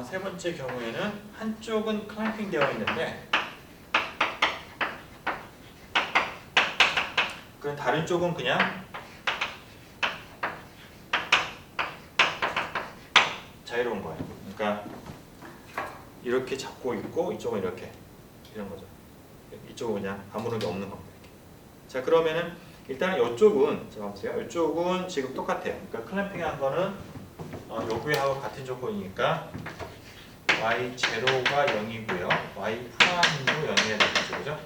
세 번째 경우에는 한쪽은 클램핑 되어 있는데 그럼 다른 쪽은 그냥 자유로운 거예요. 그러니까 이렇게 잡고 있고 이쪽은 이렇게 이런 거죠. 이쪽은 그냥 아무런 게 없는 겁니다. 이렇게. 자, 그러면은 일단 이쪽은 자 보세요. 이쪽은 지금 똑같아요. 그러니까 클램핑한 거는 요구하고 같은 조건이니까 y 제로가 0이고요. y 프라임도 0이어야 되겠죠, 그죠?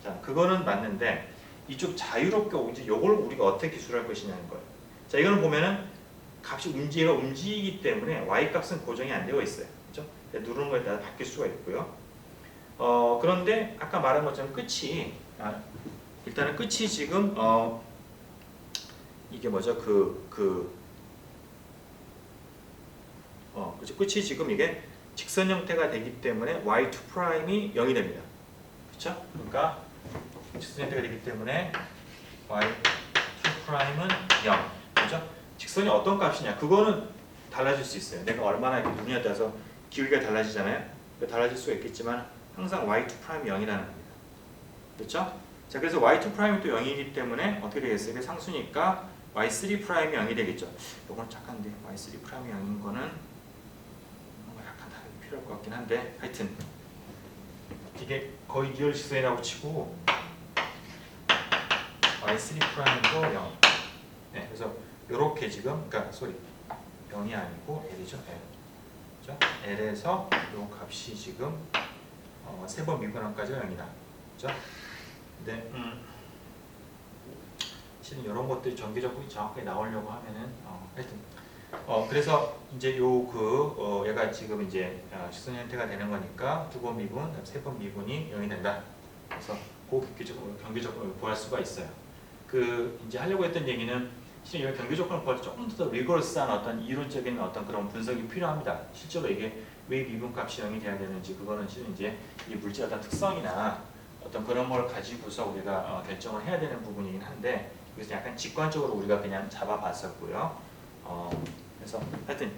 자, 그거는 맞는데 이쪽 자유롭게 이제 요걸 우리가 어떻게 기술할 것이냐는 거예요. 자, 이거는 보면은 값이 움직이기 때문에 y 값은 고정이 안 되어 있어요, 그죠? 누르는 거에 따라 바뀔 수가 있고요. 그런데 아까 말한 것처럼 끝이 일단은 끝이 지금 이게 뭐죠? 그죠? 끝이 지금 이게 직선 형태가 되기 때문에 y2 프라임이 0이 됩니다. 그렇죠? 그러니까 직선 형태가 되기 때문에 y2 프라임은 0. 그렇죠? 직선이 어떤 값이냐? 그거는 달라질 수 있어요. 내가 얼마나 이렇게 누르냐에 따라서 기울기가 달라지잖아요. 달라질 수가 있겠지만 항상 y2 프라임이 0이라는 겁니다. 그렇죠? 자, 그래서 y2 프라임이 또 0이기 때문에 어떻게 되겠어요? 이게 상수니까 y3 프라임이 0이 되겠죠. 이건 잠깐데 y3 프라임이 0인 거는 약간 다르게 필요할 것 같긴 한데 하여튼 이게 거의 리얼 직선이라고 치고 y3 프라임도 0. 네, 그래서 이렇게 지금 그러니까 0이 아니고 l이죠. L. 그렇죠? L에서 이 값이 지금 세 번 미분함까지가 0이다. 그렇죠? 근데 실은 이런 것들이 전개적으로 정확하게 나오려고 하면은 하여튼 그래서 이제 얘가 지금 이제 직선 형태가 되는 거니까 두 번 미분, 세 번 미분이 0이 된다. 그래서 경계적으로 구할 수가 있어요. 이제 하려고 했던 얘기는 실은 이 경계 조건을 구할 때 조금 더 리거러스한 어떤 이론적인 어떤 그런 분석이 필요합니다. 실제로 이게 왜 미분값이 0이 돼야 되는지 그거는 실은 이제 이 물질의 어떤 특성이나 어떤 그런 걸 가지고서 우리가 결정을 해야 되는 부분이긴 한데 그래서 약간 직관적으로 우리가 그냥 잡아봤었고요. 그래서 하여튼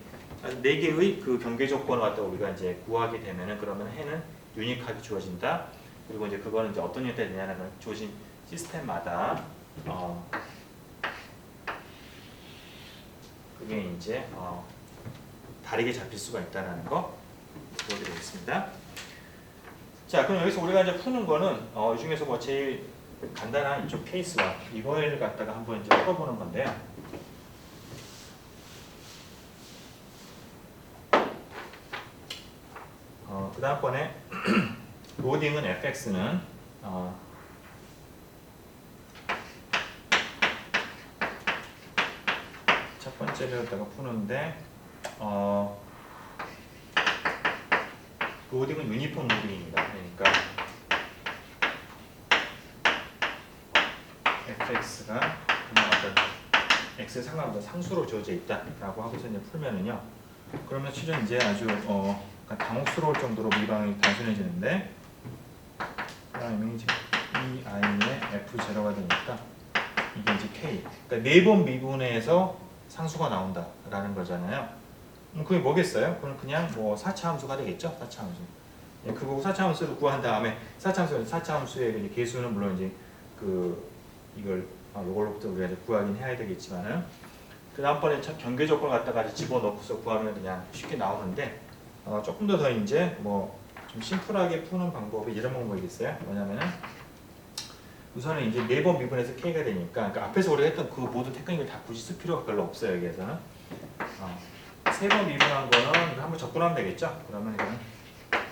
4개의 그 경계 조건을 갖다 우리가 이제 구하게 되면은 그러면 해는 유니크하게 주어진다. 그리고 이제 그거는 이제 어떤 형태가 되냐는 건 주어진 시스템마다 그게 이제 다르게 잡힐 수가 있다는 거 보여드리겠습니다. 자, 그럼 여기서 우리가 이제 푸는 거는 이 중에서 뭐 제일 간단한 이쪽 케이스와 이거를 갖다가 한번 이제 풀어보는 건데요. 그 다음번에 로딩은 fx는 첫 번째를 갖다가 푸는데 로딩은 유니폼 로딩입니다. 그러니까 fx가 그냥 어떤 x에 상관없는 상수로 주어져 있다라고 하고서 이제 풀면은요. 그러면 실은 이제 아주 당혹스러울 정도로 미방이 단순해지는데 그다음에 이제 이 i의 f0가 되니까 이게 이제 k. 그러니까 4번 미분에서 상수가 나온다라는 거잖아요. 그게 뭐겠어요? 그건 그냥 뭐 4차 함수가 되겠죠? 4차 함수. 예, 그거 4차 함수를 구한 다음에 4차 함수의 개수는 물론 이제 이걸 이걸로부터 우리가 이제 구하긴 해야 되겠지만은 그 다음번에 경계 조건 갖다가 집어넣고서 구하면 그냥 쉽게 나오는데 조금 더 이제 뭐 좀 심플하게 푸는 방법이 이런 방법이 있어요. 뭐냐면은 우선은 이제 4번 미분해서 k가 되니까 그러니까 앞에서 우리가 했던 그 모든 테크닉을 다 굳이 쓸 필요가 별로 없어요. 여기에서는 3번 미분한 거는 한번 접근하면 되겠죠. 그러면 이거는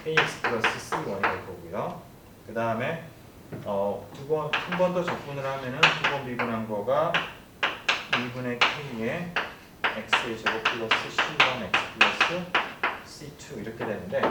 kx 플러스 c1이 될 거고요. 그 다음에 한 번 더 접근을 하면은 2번 미분한 거가 2분의 K에 X의 제곱 플러스 C1 X 플러스 C2 이렇게 되는데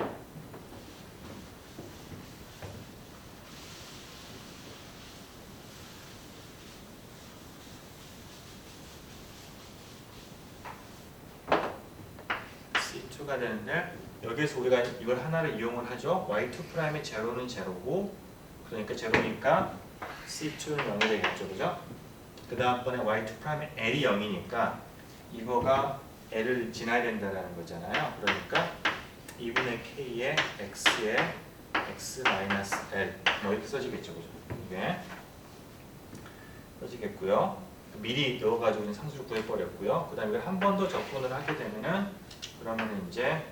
C2가 되는데 여기에서 우리가 이걸 하나를 이용을 하죠. y2'의 제로는 제로고 그러니까 제로니까 C2는 0이 되겠죠. 그죠? 그 다음번에 y2'의 L이 0이니까 이거가 L을 지나야 된다는 거잖아요. 그러니까 2분의 K에 X에 X 마이너스 L 뭐 이렇게 써지겠죠. 그죠? 이게 써지겠고요. 미리 넣어가지고 그냥 상수를 구해버렸고요. 그 다음에 이걸 한 번 더 접근을 하게 되면은 그러면은 이제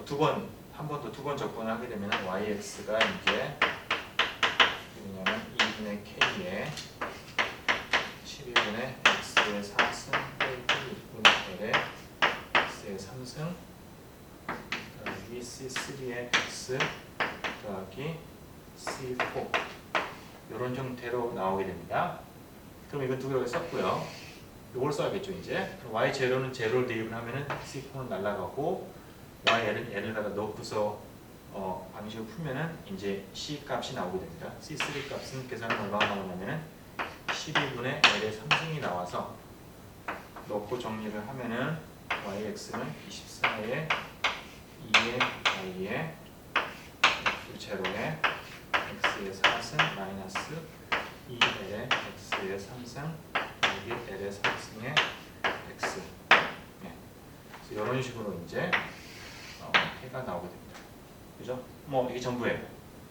두 번 접근을 하게 되면 yx가 이제 뭐냐면 2분의 k에 12분의 x의 4승 빼기 6분의 l의 x의 3승 더하기 c3의 x 더하기 c4 이런 형태로 나오게 됩니다. 그럼 이건 두 개를 썼고요. 이걸 써야겠죠 이제. y 제로는 제로를 대입을 하면은 c4는 날라가고 y l을 갖다 넣고서 방식을 풀면은 이제 c 값이 나오게 됩니다. c3 값은 계산은 얼마가 나오냐면은 12분의 l의 3승이 나와서 넣고 정리를 하면은 yx는 24의 2의 y에 제로에 x의 4승 마이너스 2l의 x의 3승 여기 l의 3승의 x 그래서 이런 식으로 이제 해가 나오게 됩니다. 그죠? 뭐 이게 전부예요.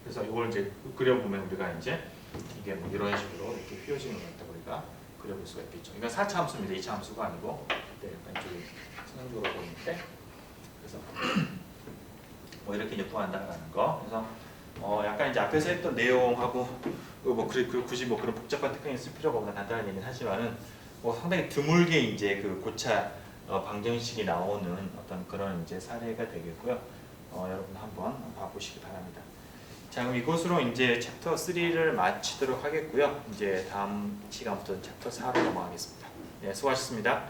그래서 이걸 이제 그려보면 우리가 이제 이게 뭐 이런 식으로 이렇게 휘어지는 것 같다 우리가 그려볼 수가 있겠죠. 이건 4차 함수입니다. 2차 함수가 아니고 약간 좀 선형적으로 보이는데 그래서 뭐 이렇게 이제 구한다라는 거. 그래서 약간 이제 앞에서 했던 내용하고 뭐 굳이 뭐 그런 복잡한 특징이 쓸 필요가 없나 간단한 얘기는 하지만은 뭐 상당히 드물게 이제 그 고차 방정식이 나오는 어떤 그런 이제 사례가 되겠고요. 여러분 한번 봐보시기 바랍니다. 자, 그럼 이것으로 이제 챕터 3를 마치도록 하겠고요. 이제 다음 시간부터 챕터 4로 넘어가겠습니다. 네, 수고하셨습니다.